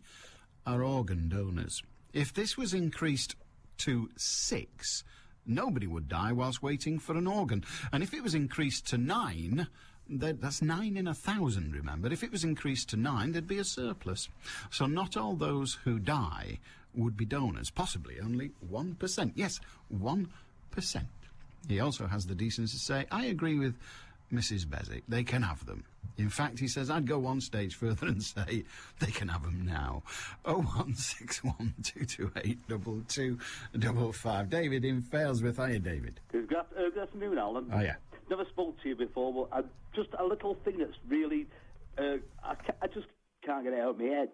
are organ donors. If this was increased to 6, nobody would die whilst waiting for an organ. And if it was increased to 9... that's 9 in 1,000, remember. If it was increased to 9, there'd be a surplus. So not all those who die would-be donors, possibly only 1%. Yes, 1%. He also has the decency to say, I agree with Mrs. Beswick, they can have them. In fact, he says, I'd go one stage further and say they can have them now. 01612282255. David in Failsworth. Hiya, David. Good afternoon, Alan. Oh, yeah. Never spoke to you before, but just a little thing that's really... I just can't get it out of my head.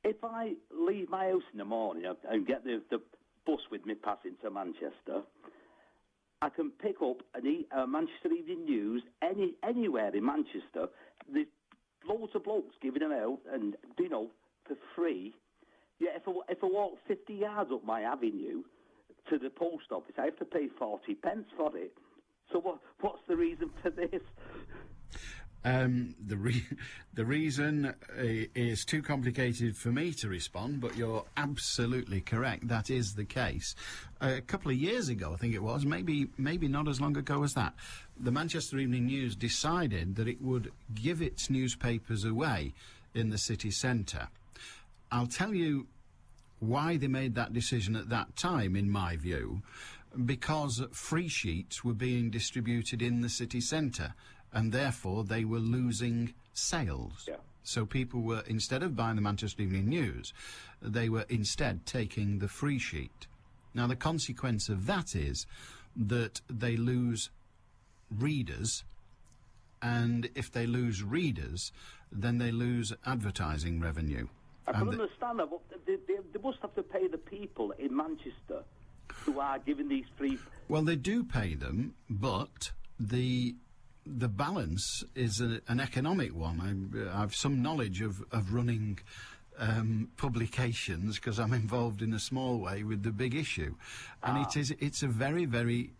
If I leave my house in the morning and get the bus with me passing to Manchester, I can pick up a Manchester Evening News anywhere in Manchester. There's loads of blokes giving them out, and for free. Yeah, if I walk 50 yards up my avenue to the post office, I have to pay 40 pence for it. So what's the reason for this? The reason is too complicated for me to respond, but you're absolutely correct. That is the case. A couple of years ago, I think it was, maybe not as long ago as that, the Manchester Evening News decided that it would give its newspapers away in the city centre. I'll tell you why they made that decision at that time, in my view, because free sheets were being distributed in the city centre, and therefore they were losing sales. Yeah. So people were, instead of buying the Manchester Evening News, they were instead taking the free sheet. Now, the consequence of that is that they lose readers, and if they lose readers, then they lose advertising revenue. I can understand that, but they must have to pay the people in Manchester who are giving these free... Well, they do pay them, but the balance is an economic one. I've some knowledge of running publications because I'm involved in a small way with the big issue, and it's a very, very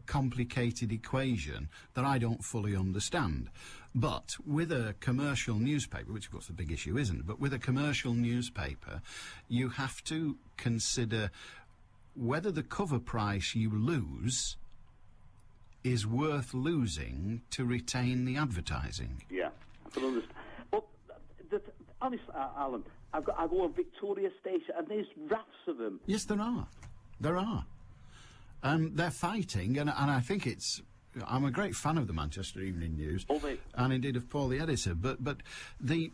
complicated equation that I don't fully understand. But with a commercial newspaper, which of course the big issue isn't, but with a commercial newspaper, you have to consider whether the cover price you lose is worth losing to retain the advertising. Yeah, I can understand. But honestly, Alan, I go on Victoria Station and there's rafts of them. Yes, there are. There are. They're fighting, and I think it's... I'm a great fan of the Manchester Evening News, and indeed of Paul, the editor. But the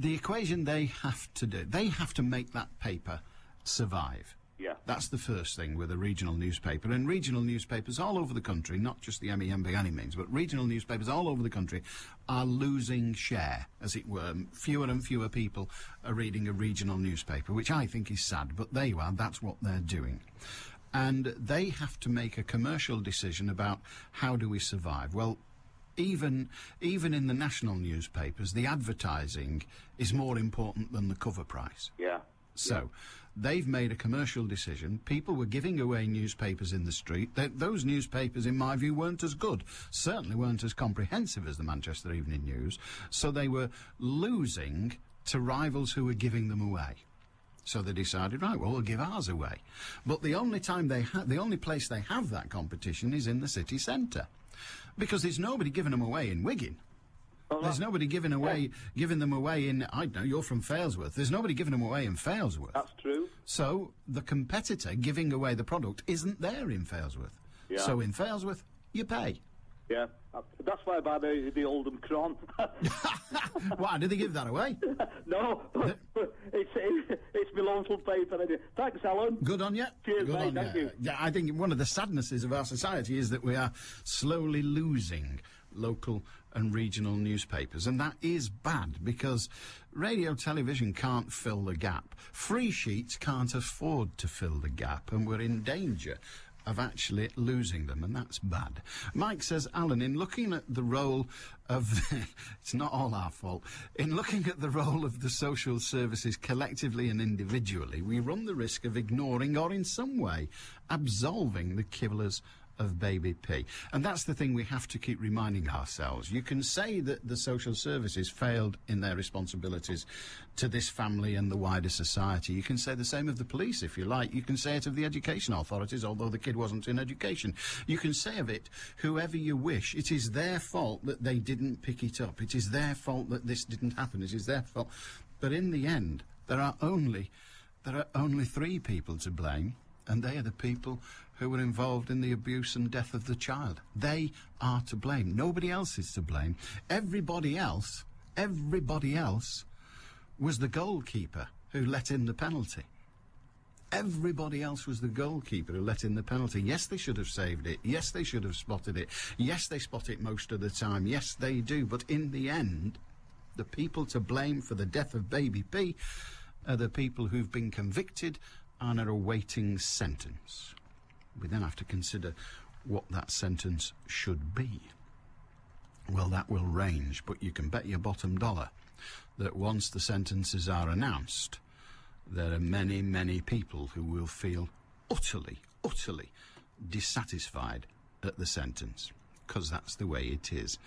equation they have to do, they have to make that paper survive. Yeah. That's the first thing with a regional newspaper. And regional newspapers all over the country, not just the MEM by any means, but regional newspapers all over the country are losing share, as it were. Fewer and fewer people are reading a regional newspaper, which I think is sad, but there you are, that's what they're doing. And they have to make a commercial decision about how do we survive. Well, even in the national newspapers, the advertising is more important than the cover price. Yeah. So they've made a commercial decision. People were giving away newspapers in the street. Those newspapers, in my view, weren't as good, certainly weren't as comprehensive as the Manchester Evening News, so they were losing to rivals who were giving them away. So they decided, right, well, we'll give ours away. But the only time the only place they have that competition is in the city centre, because there's nobody giving them away in Wigan. There's nobody giving them away in, I don't know, you're from Failsworth. There's nobody giving them away in Failsworth. That's true. So the competitor giving away the product isn't there in Failsworth. Yeah. So in Failsworth, you pay. Yeah, that's why I buy the Oldham Cron. Why, did they give that away? No, it's my local paper. Thanks, Alan. Good on you. Cheers, Good mate, on thank you. Yeah, I think one of the sadnesses of our society is that we are slowly losing local and regional newspapers, and that is bad because radio television can't fill the gap. Free sheets can't afford to fill the gap, and we're in danger of actually losing them, and that's bad. Mike says, Alan, in looking at the role of... it's not all our fault. In looking at the role of the social services collectively and individually, we run the risk of ignoring or in some way absolving the killers of baby P. And that's the thing we have to keep reminding ourselves. You can say that the social services failed in their responsibilities to this family and the wider society. You can say the same of the police, if you like. You can say it of the education authorities, although the kid wasn't in education. You can say of it whoever you wish. It is their fault that they didn't pick it up. It is their fault that this didn't happen. It is their fault. But in the end, There are only 3 people to blame, and they are the people who were involved in the abuse and death of the child. They are to blame. Nobody else is to blame. Everybody else was the goalkeeper who let in the penalty. Everybody else was the goalkeeper who let in the penalty. Yes, they should have saved it. Yes, they should have spotted it. Yes, they spot it most of the time. Yes, they do. But in the end, the people to blame for the death of baby P are the people who've been convicted and are awaiting sentence. We then have to consider what that sentence should be. Well, that will range, but you can bet your bottom dollar that once the sentences are announced, there are many, many people who will feel utterly dissatisfied at the sentence, because that's the way it is.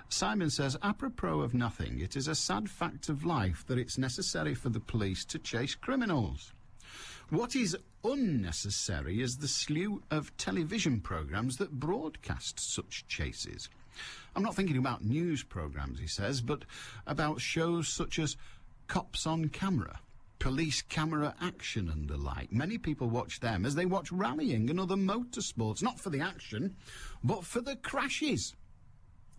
Simon says, apropos of nothing, it is a sad fact of life that it's necessary for the police to chase criminals. What is unnecessary is the slew of television programmes that broadcast such chases. I'm not thinking about news programmes, he says, but about shows such as Cops on Camera, Police Camera Action and the like. Many people watch them as they watch rallying and other motorsports, not for the action, but for the crashes.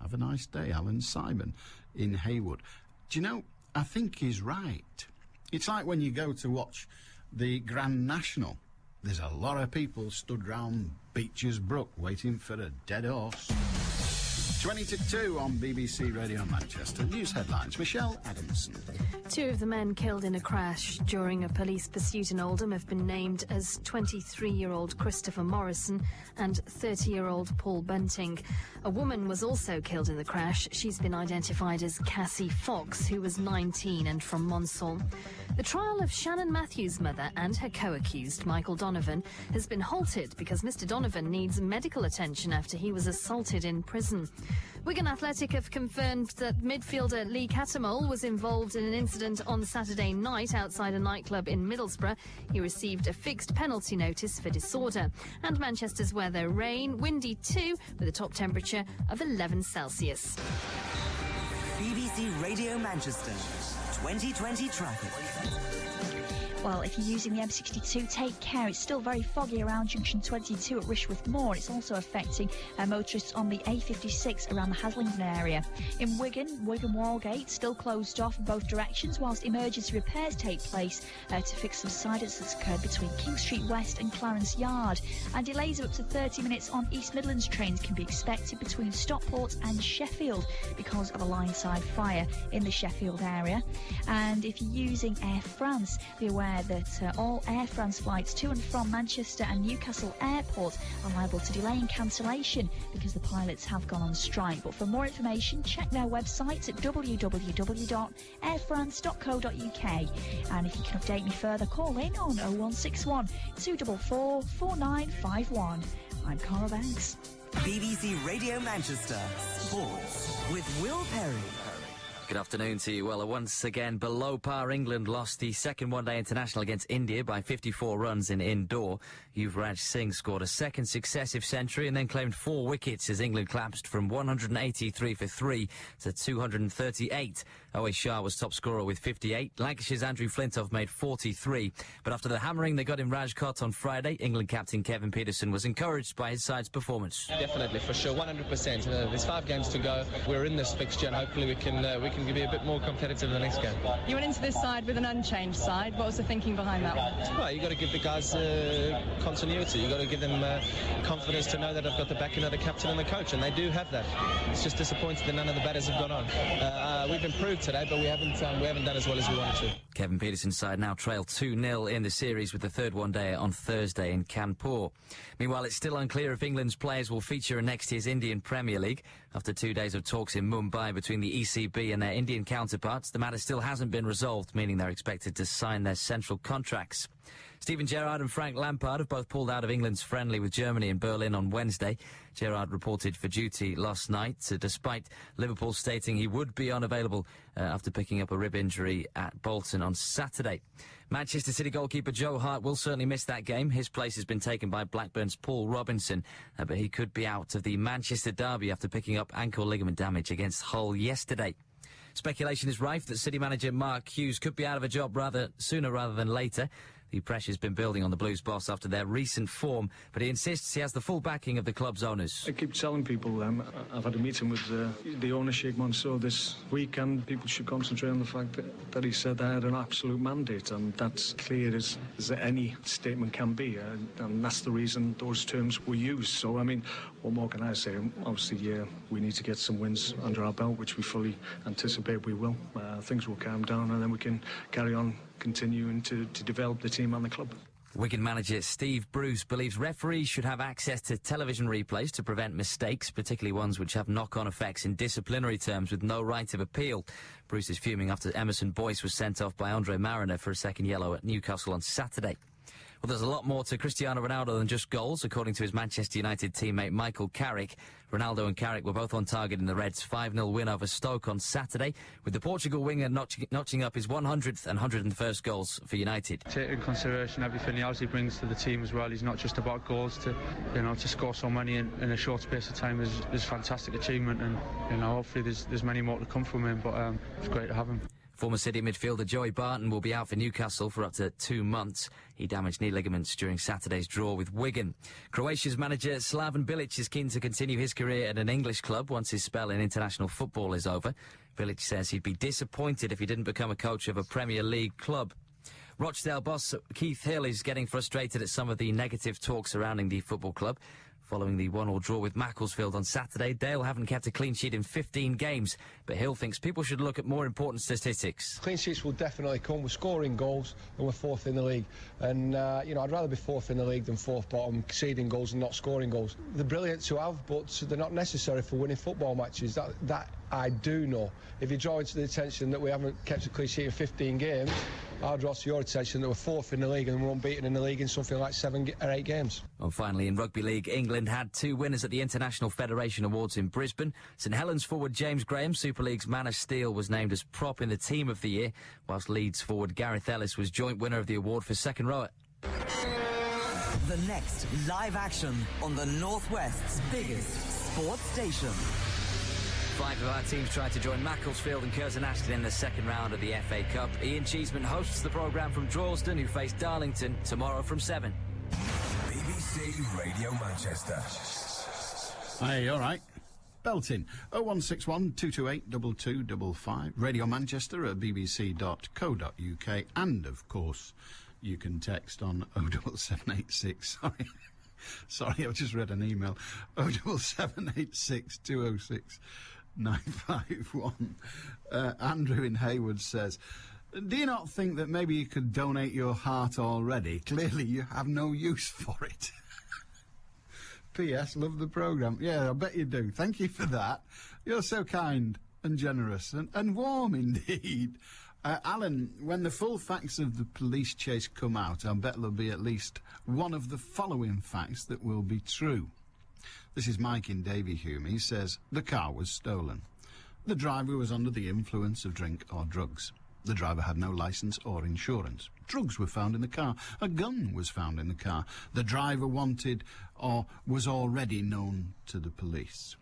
Have a nice day, Alan. Simon in Haywood. Do you know, I think he's right. It's like when you go to watch the Grand National. There's a lot of people stood round Beecher's Brook waiting for a dead horse. 20 to 2 on BBC Radio Manchester. News headlines. Michelle Adamson. 2 of the men killed in a crash during a police pursuit in Oldham have been named as 23-year-old Christopher Morrison and 30-year-old Paul Bunting. A woman was also killed in the crash. She's been identified as Cassie Fox, who was 19 and from Monsall. The trial of Shannon Matthews' mother and her co-accused, Michael Donovan, has been halted because Mr Donovan needs medical attention after he was assaulted in prison. Wigan Athletic have confirmed that midfielder Lee Cattermole was involved in an incident on Saturday night outside a nightclub in Middlesbrough. He received a fixed penalty notice for disorder. And Manchester's weather, rain, windy too, with a top temperature of 11 Celsius. BBC Radio Manchester, 2020 traffic. Well, if you're using the M62, take care. It's still very foggy around junction 22 at Rishworth Moor. It's also affecting motorists on the A56 around the Haslingden area. In Wigan Wallgate still closed off in both directions whilst emergency repairs take place to fix subsidence that's occurred between King Street West and Clarence Yard. And delays of up to 30 minutes on East Midlands trains can be expected between Stockport and Sheffield because of a line-side fire in the Sheffield area. And if you're using Air France, be aware that all Air France flights to and from Manchester and Newcastle Airport are liable to delay and cancellation because the pilots have gone on strike. But for more information, check their website at www.airfrance.co.uk. And if you can update me further, call in on 0161 244 4951. I'm Cara Banks. BBC Radio Manchester, Sports with Will Perry. Good afternoon to you. Well, once again, below par, England lost the second one-day international against India by 54 runs in indoor. Yuvraj Singh scored a second successive century and then claimed 4 wickets as England collapsed from 183 for 3 to 238. Owe Shah was top scorer with 58. Lancashire's Andrew Flintoff made 43. But after the hammering they got in Rajkot on Friday, England captain Kevin Pietersen was encouraged by his side's performance. Definitely, for sure, 100%. There's 5 games to go. We're in this fixture and hopefully we can be a bit more competitive in the next game. You went into this side with an unchanged side. What was the thinking behind that? Well, you got to give the guys continuity. You got to give them confidence to know that they've got the backing of the captain and the coach, and they do have that. It's just disappointing that none of the batters have gone on. We've improved today, but we haven't done as well as we wanted to. Kevin Pietersen's side now trail 2-0 in the series with the third one-day on Thursday in Kanpur. Meanwhile, it's still unclear if England's players will feature in next year's Indian Premier League. After 2 days of talks in Mumbai between the ECB and their Indian counterparts, the matter still hasn't been resolved, meaning they're expected to sign their central contracts. Steven Gerrard and Frank Lampard have both pulled out of England's friendly with Germany in Berlin on Wednesday. Gerrard reported for duty last night, despite Liverpool stating he would be unavailable after picking up a rib injury at Bolton on Saturday. Manchester City goalkeeper Joe Hart will certainly miss that game. His place has been taken by Blackburn's Paul Robinson, but he could be out of the Manchester derby after picking up ankle ligament damage against Hull yesterday. Speculation is rife that City manager Mark Hughes could be out of a job sooner rather than later. The pressure's been building on the Blues boss after their recent form, but he insists he has the full backing of the club's owners. I keep telling people, I've had a meeting with the owner, Sheikh Mansour, this weekend. People should concentrate on the fact that he said I had an absolute mandate, and that's clear as any statement can be, and that's the reason those terms were used. So, I mean, what more can I say? Obviously, we need to get some wins under our belt, which we fully anticipate we will. Things will calm down, and then we can carry on continuing to develop the team and the club. Wigan manager Steve Bruce believes referees should have access to television replays to prevent mistakes, particularly ones which have knock-on effects in disciplinary terms with no right of appeal. Bruce is fuming after Emerson Boyce was sent off by Andre Mariner for a second yellow at Newcastle on Saturday. Well, there's a lot more to Cristiano Ronaldo than just goals, according to his Manchester United teammate Michael Carrick. Ronaldo and Carrick were both on target in the Reds' 5-0 win over Stoke on Saturday, with the Portugal winger notching up his 100th and 101st goals for United. Take into consideration everything else he brings to the team as well. He's not just about goals. To score so many in a short space of time is a fantastic achievement, and hopefully there's many more to come from him. But it's great to have him. Former City midfielder Joey Barton will be out for Newcastle for up to 2 months. He damaged knee ligaments during Saturday's draw with Wigan. Croatia's manager Slaven Bilic is keen to continue his career at an English club once his spell in international football is over. Bilic says he'd be disappointed if he didn't become a coach of a Premier League club. Rochdale boss Keith Hill is getting frustrated at some of the negative talk surrounding the football club. Following the 1-1 draw with Macclesfield on Saturday, Dale haven't kept a clean sheet in 15 games, but Hill thinks people should look at more important statistics. Clean sheets will definitely come. We're scoring goals and we're fourth in the league. And, I'd rather be fourth in the league than fourth bottom, conceding goals and not scoring goals. They're brilliant to have, but they're not necessary for winning football matches. That I do know. If you draw into the attention that we haven't kept a clean sheet in 15 games, I'll draw to your attention that we're fourth in the league and we're unbeaten in the league in something like 7 or 8 games. And finally, in Rugby League, England had 2 winners at the International Federation Awards in Brisbane. St Helens forward James Graham, Super League's Man of Steel, was named as prop in the Team of the Year, whilst Leeds forward Gareth Ellis was joint winner of the award for second rower. The next live action on the Northwest's biggest sports station. 5 of our teams tried to join Macclesfield and Curzon Ashton in the second round of the FA Cup. Ian Cheeseman hosts the programme from Droylsden, who face Darlington tomorrow from 7. BBC Radio Manchester. Hey, all right. Belting. 0161 228 2255. Radio Manchester at bbc.co.uk. And, of course, you can text on 07786. Sorry, I've just read an email. 07786 206 951. Andrew in Haywood says, do you not think that maybe you could donate your heart already? Clearly you have no use for it. P.S. Love the programme. Yeah, I bet you do. Thank you for that. You're so kind and generous and warm indeed. Alan, when the full facts of the police chase come out, I bet there'll be at least one of the following facts that will be true. This is Mike in Davyhulme. He says, the car was stolen. The driver was under the influence of drink or drugs. The driver had no licence or insurance. Drugs were found in the car. A gun was found in the car. The driver wanted or was already known to the police.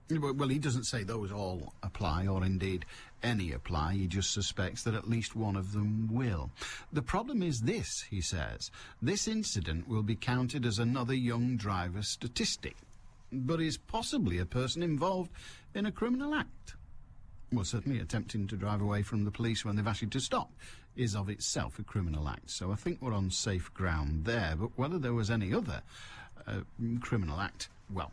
Well, he doesn't say those all apply, or indeed any apply. He just suspects that at least one of them will. The problem is this, he says. This incident will be counted as another young driver statistic, but is possibly a person involved in a criminal act. Well, certainly attempting to drive away from the police when they've asked you to stop is of itself a criminal act. So I think we're on safe ground there. But whether there was any other criminal act, well,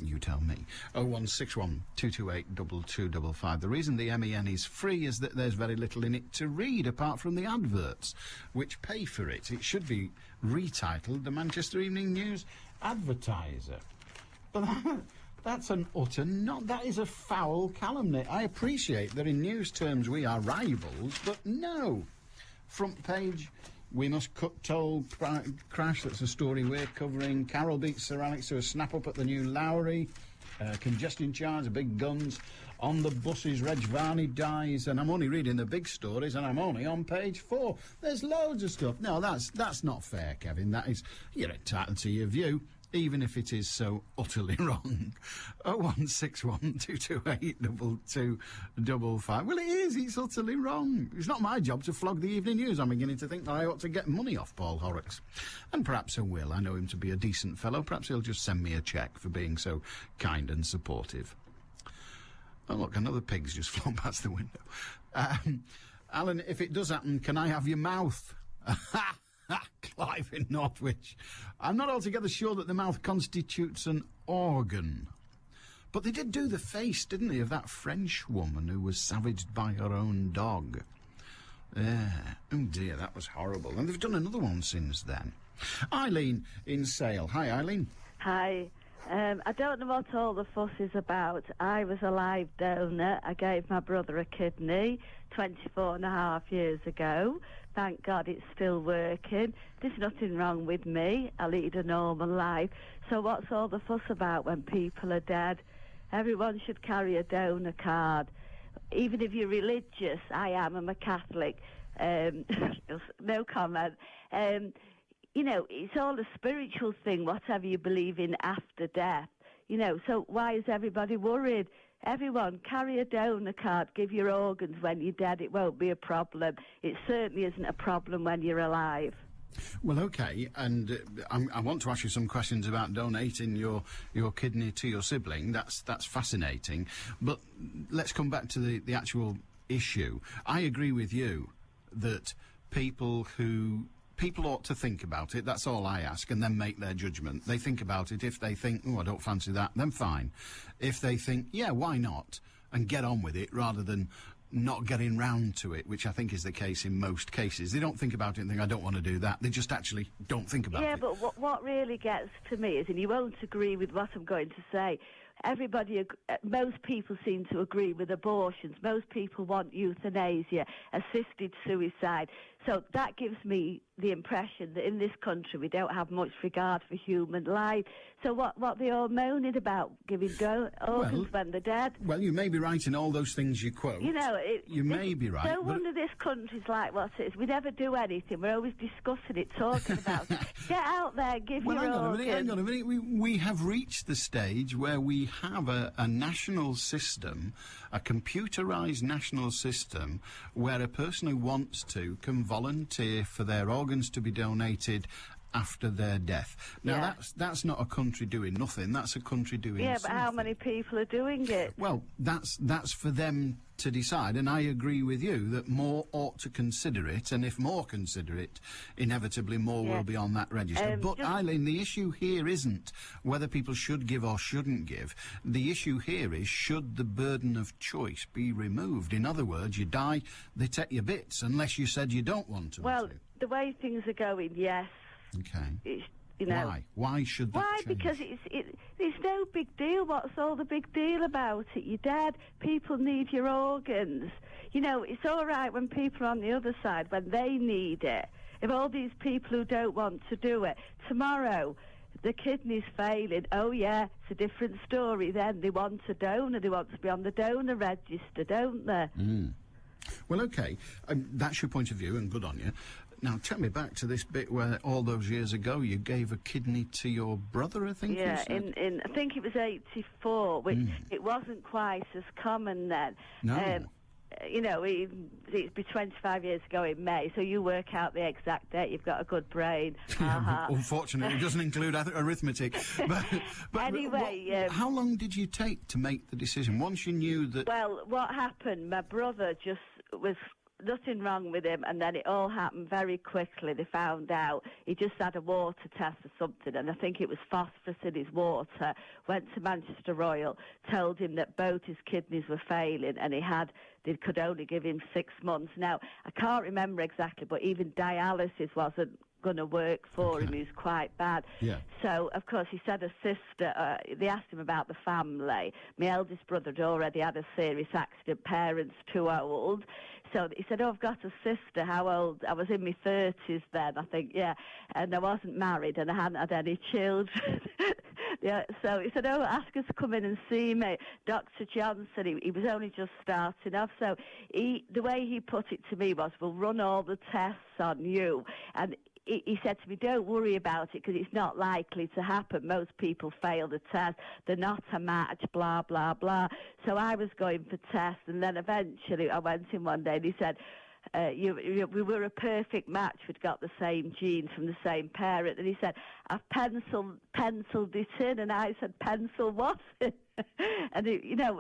you tell me. 0161 228 2255. The reason the MEN is free is that there's very little in it to read apart from the adverts, which pay for it. It should be retitled the Manchester Evening News Advertiser. But that's an utter that is a foul calumny. I appreciate that in news terms we are rivals, but no. Front page, we must cut toll crash, that's a story we're covering. Carroll beats Sir Alex to a snap-up at the new Lowry. Congestion charge, big guns. On the buses, Reg Varney dies. And I'm only reading the big stories, and I'm only on page 4. There's loads of stuff. No, that's not fair, Kevin. That is, you're entitled to your view. even if it is so utterly wrong. 0161228 2255. Well, it is. It's utterly wrong. It's not my job to flog the evening news. I'm beginning to think that I ought to get money off Paul Horrocks. And perhaps I will. I know him to be a decent fellow. Perhaps he'll just send me a cheque for being so kind and supportive. Oh, look, another pig's just flown past the window. Alan, if it does happen, can I have your mouth? Clive in Northwich. I'm not altogether sure that the mouth constitutes an organ. But they did do the face, didn't they, of that French woman who was savaged by her own dog. Yeah. Oh, dear, that was horrible. And they've done another one since then. Eileen in Sale. Hi, Eileen. Hi. I don't know what all the fuss is about. I was a live donor. I gave my brother a kidney 24 and a half years ago. Thank God it's still working. There's nothing wrong with me. I lead a normal life. So what's all the fuss about when people are dead? Everyone should carry a donor card. Even if you're religious, I'm a Catholic. No comment. You know, it's all a spiritual thing, whatever you believe in after death. You know, so why is everybody worried? Everyone, carry a donor card, give your organs when you're dead. It won't be a problem. It certainly isn't a problem when you're alive. Well, OK, and I want to ask you some questions about donating your kidney to your sibling. That's fascinating. But let's come back to the actual issue. I agree with you that people ought to think about it, that's all I ask, and then make their judgment. They think about it. If they think, oh, I don't fancy that, then fine. If they think, yeah, why not, and get on with it, rather than not getting round to it, which I think is the case in most cases. They don't think about it and think, I don't want to do that. They just actually don't think about it. Yeah, but what really gets to me is, and you won't agree with what I'm going to say, most people seem to agree with abortions. Most people want euthanasia, assisted suicide. So that gives me the impression that in this country we don't have much regard for human life. So what they all moaning about, giving organs when they're dead? Well, you may be right in all those things you quote. You know, you may be right. No wonder this country's like what it is. We never do anything. We're always discussing it, talking about it. Get out there, give your organs. Hang on a minute. We have reached the stage where we have a national system, a computerised national system, where a person who wants to can volunteer for their organs to be donated after their death. Now, that's not a country doing nothing. That's a country doing something. But how many people are doing it? Well, that's for them to decide, and I agree with you that more ought to consider it, and if more consider it, inevitably more will be on that register. But, Eileen, the issue here isn't whether people should give or shouldn't give. The issue here is, should the burden of choice be removed? In other words, you die, they take your bits, unless you said you don't want to. Well, the way things are going, yes. Okay. It's, you know, why? Why should that change? Because it's no big deal. What's all the big deal about it? You're dead. People need your organs. You know, it's all right when people are on the other side, when they need it. If all these people who don't want to do it, tomorrow the kidney's failing, oh yeah, it's a different story then. They want a donor. They want to be on the donor register, don't they? Mm. Well, OK, that's your point of view, and good on you. Now, take me back to this bit where all those years ago you gave a kidney to your brother, I think you said? in I think it was 84, which it wasn't quite as common then. No. You know, it'd be 25 years ago in May, so you work out the exact date. You've got a good brain. Unfortunately, it doesn't include arithmetic. But anyway... how long did you take to make the decision, once you knew that... Well, what happened, my brother just was... nothing wrong with him, and then it all happened very quickly. They found out he just had a water test or something, and I think it was phosphorus in his water. Went to Manchester Royal, told him that both his kidneys were failing, and they could only give him 6 months. Now, I can't remember exactly, but even dialysis wasn't going to work for him. He was quite bad. Yeah. So, of course, he said a sister, they asked him about the family. My eldest brother had already had a serious accident, parents too old. So he said, I've got a sister. How old? I was in my 30s then, I think, and I wasn't married and I hadn't had any children. So he said, ask her to come in and see me. Dr. Johnson, he was only just starting off. So the way he put it to me was, we'll run all the tests on you. And he said to me, don't worry about it because it's not likely to happen. Most people fail the test. They're not a match, blah, blah, blah. So I was going for tests, and then eventually I went in one day and he said, we were a perfect match. We'd got the same genes from the same parent. And he said, I've penciled it in. And I said, pencil what? And,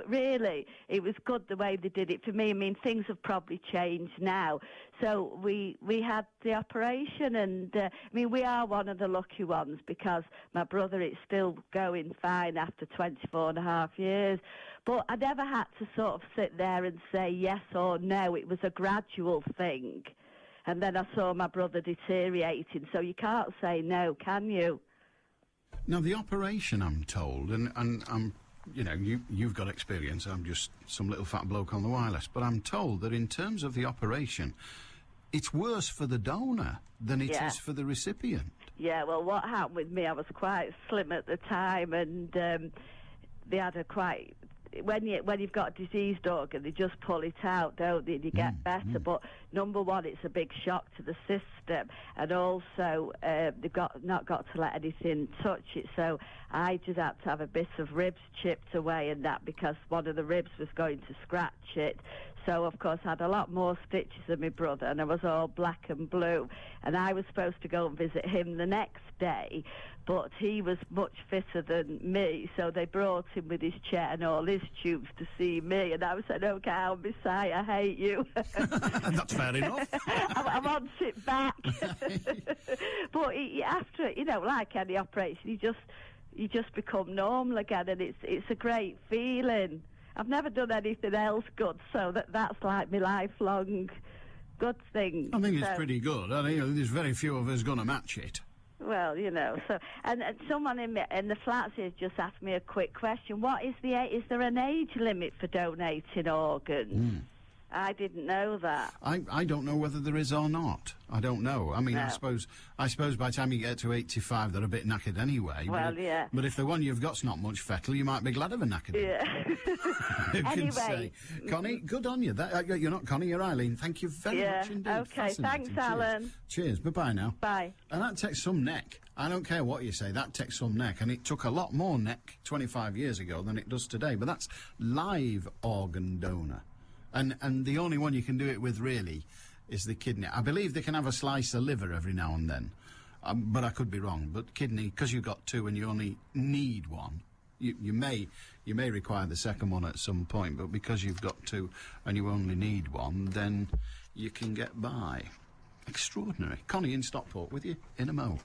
really, it was good the way they did it for me. I mean, things have probably changed now. So we had the operation, and, we are one of the lucky ones because my brother is still going fine after 24 and a half years. But I never had to sort of sit there and say yes or no. It was a gradual thing. And then I saw my brother deteriorating. So you can't say no, can you? Now, the operation, I'm told, and I'm... you've got experience. I'm just some little fat bloke on the wireless. But I'm told that in terms of the operation, it's worse for the donor than it is for the recipient. Yeah, well, what happened with me, I was quite slim at the time, and they had a quite... When you've got a diseased organ, they just pull it out, don't they, and you get better. But number one, it's a big shock to the system, and also they've not got to let anything touch it. So I just had to have a bit of ribs chipped away and that because one of the ribs was going to scratch it. So, of course, I had a lot more stitches than my brother, and I was all black and blue. And I was supposed to go and visit him the next day, but he was much fitter than me, so they brought him with his chair and all his tubes to see me. And I said, OK, I'll be sorry, I hate you. That's fair enough. I want it back. But after, like any operation, you just become normal again, and it's a great feeling. I've never done anything else good, so that's like my lifelong good thing. I think it's pretty good. There's very few of us going to match it. Well, so and someone in the flats here just asked me a quick question. What is is there an age limit for donating organs? I didn't know that. I don't know whether there is or not. I don't know. I mean, no. I suppose by the time you get to 85, they're a bit knackered anyway. Well, yeah. But if the one you've got's not much fettle, you might be glad of a knackered one. Yeah. Anyway. Connie, good on you. You're not Connie, you're Eileen. Thank you very much indeed. OK, thanks, Alan. Cheers. Bye-bye now. Bye. And that takes some neck. I don't care what you say, that takes some neck. And it took a lot more neck 25 years ago than it does today. But that's live organ donor. And the only one you can do it with, really, is the kidney. I believe they can have a slice of liver every now and then, but I could be wrong. But kidney, because you've got two and you only need one, you may require the second one at some point, but because you've got two and you only need one, then you can get by. Extraordinary. Connie in Stockport with you in a mo.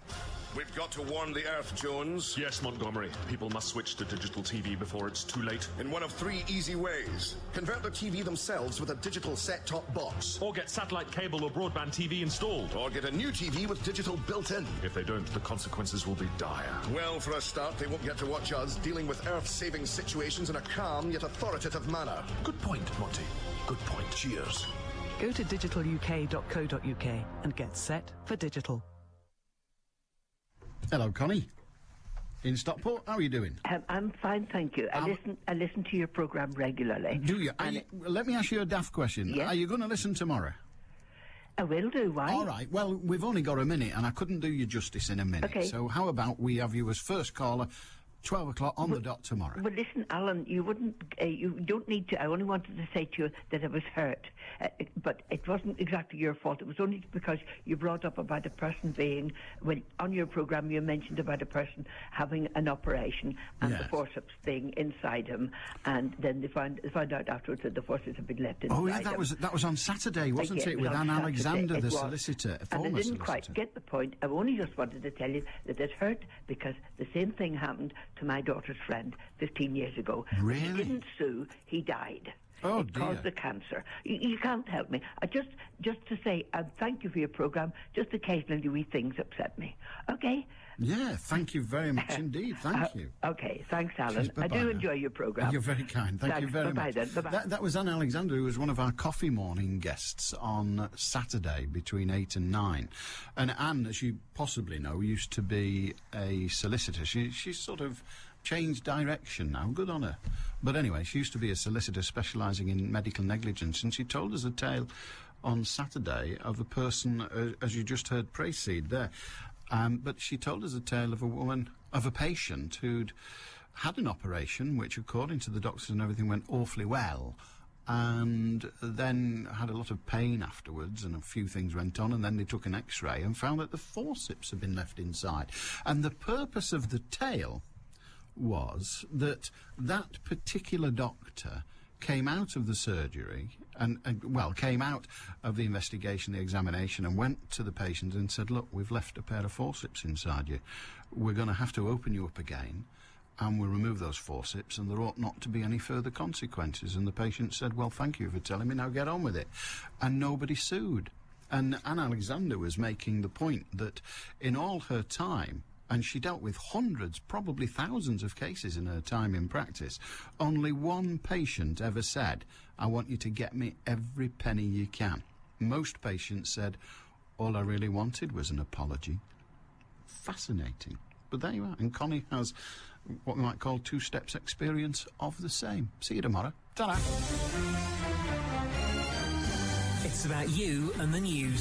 We've got to warn the Earth, Jones. Yes, Montgomery. People must switch to digital TV before it's too late. In one of 3 easy ways. Convert their TV themselves with a digital set-top box. Or get satellite cable or broadband TV installed. Or get a new TV with digital built-in. If they don't, the consequences will be dire. Well, for a start, they won't get to watch us dealing with Earth-saving situations in a calm yet authoritative manner. Good point, Monty. Good point. Cheers. Go to digitaluk.co.uk and get set for digital. Hello, Connie. In Stockport, how are you doing? I'm fine, thank you. I listen to your programme regularly. Do you? Let me ask you a daft question. Yes? Are you going to listen tomorrow? I will do, why? All right, well, we've only got a minute, and I couldn't do you justice in a minute. Okay. So how about we have you as first caller, 12 o'clock on the dot tomorrow. Well, listen, Alan, you don't need to. I only wanted to say to you that I was hurt. But it wasn't exactly your fault. It was only because you brought up about a person being, on your programme you mentioned about a person having an operation and the forceps thing inside him, and then they found out afterwards that the forceps had been left inside him. Oh, yeah, that was on Saturday, wasn't it, with Anne Alexander, the solicitor, former and I didn't solicitor. quite get the point. I only just wanted to tell you that it hurt because the same thing happened to my daughter's friend 15 years ago. Really? He didn't sue, he died. Oh, it caused the cancer. You can't help me. Just to say, thank you for your programme. Just occasionally wee things upset me. Okay? Yeah, thank you very much indeed. Thank you. Okay, thanks, Alan. Cheers, I do enjoy your programme. You're very kind. Thank you very much. Then. Bye-bye. That was Anne Alexander, who was one of our coffee morning guests on Saturday between 8 and 9. And Anne, as you possibly know, used to be a solicitor. She's sort of changed direction now. Good on her. But anyway, she used to be a solicitor specialising in medical negligence, and she told us a tale on Saturday of a person, as you just heard Prayseed there. But she told us a tale of a patient who'd had an operation, which according to the doctors and everything went awfully well, and then had a lot of pain afterwards, and a few things went on, and then they took an x-ray and found that the forceps had been left inside. And the purpose of the tale was that that particular doctor came out of the surgery and came out of the investigation, the examination, and went to the patient and said, look, we've left a pair of forceps inside you. We're going to have to open you up again, and we'll remove those forceps, and there ought not to be any further consequences. And the patient said, well, thank you for telling me, now get on with it. And nobody sued. And Anne Alexander was making the point that in all her time, and she dealt with hundreds, probably thousands of cases in her time in practice, only one patient ever said, I want you to get me every penny you can. Most patients said, all I really wanted was an apology. Fascinating. But there you are. And Connie has what we might call 2 steps experience of the same. See you tomorrow. Ta-da! It's about you and the news.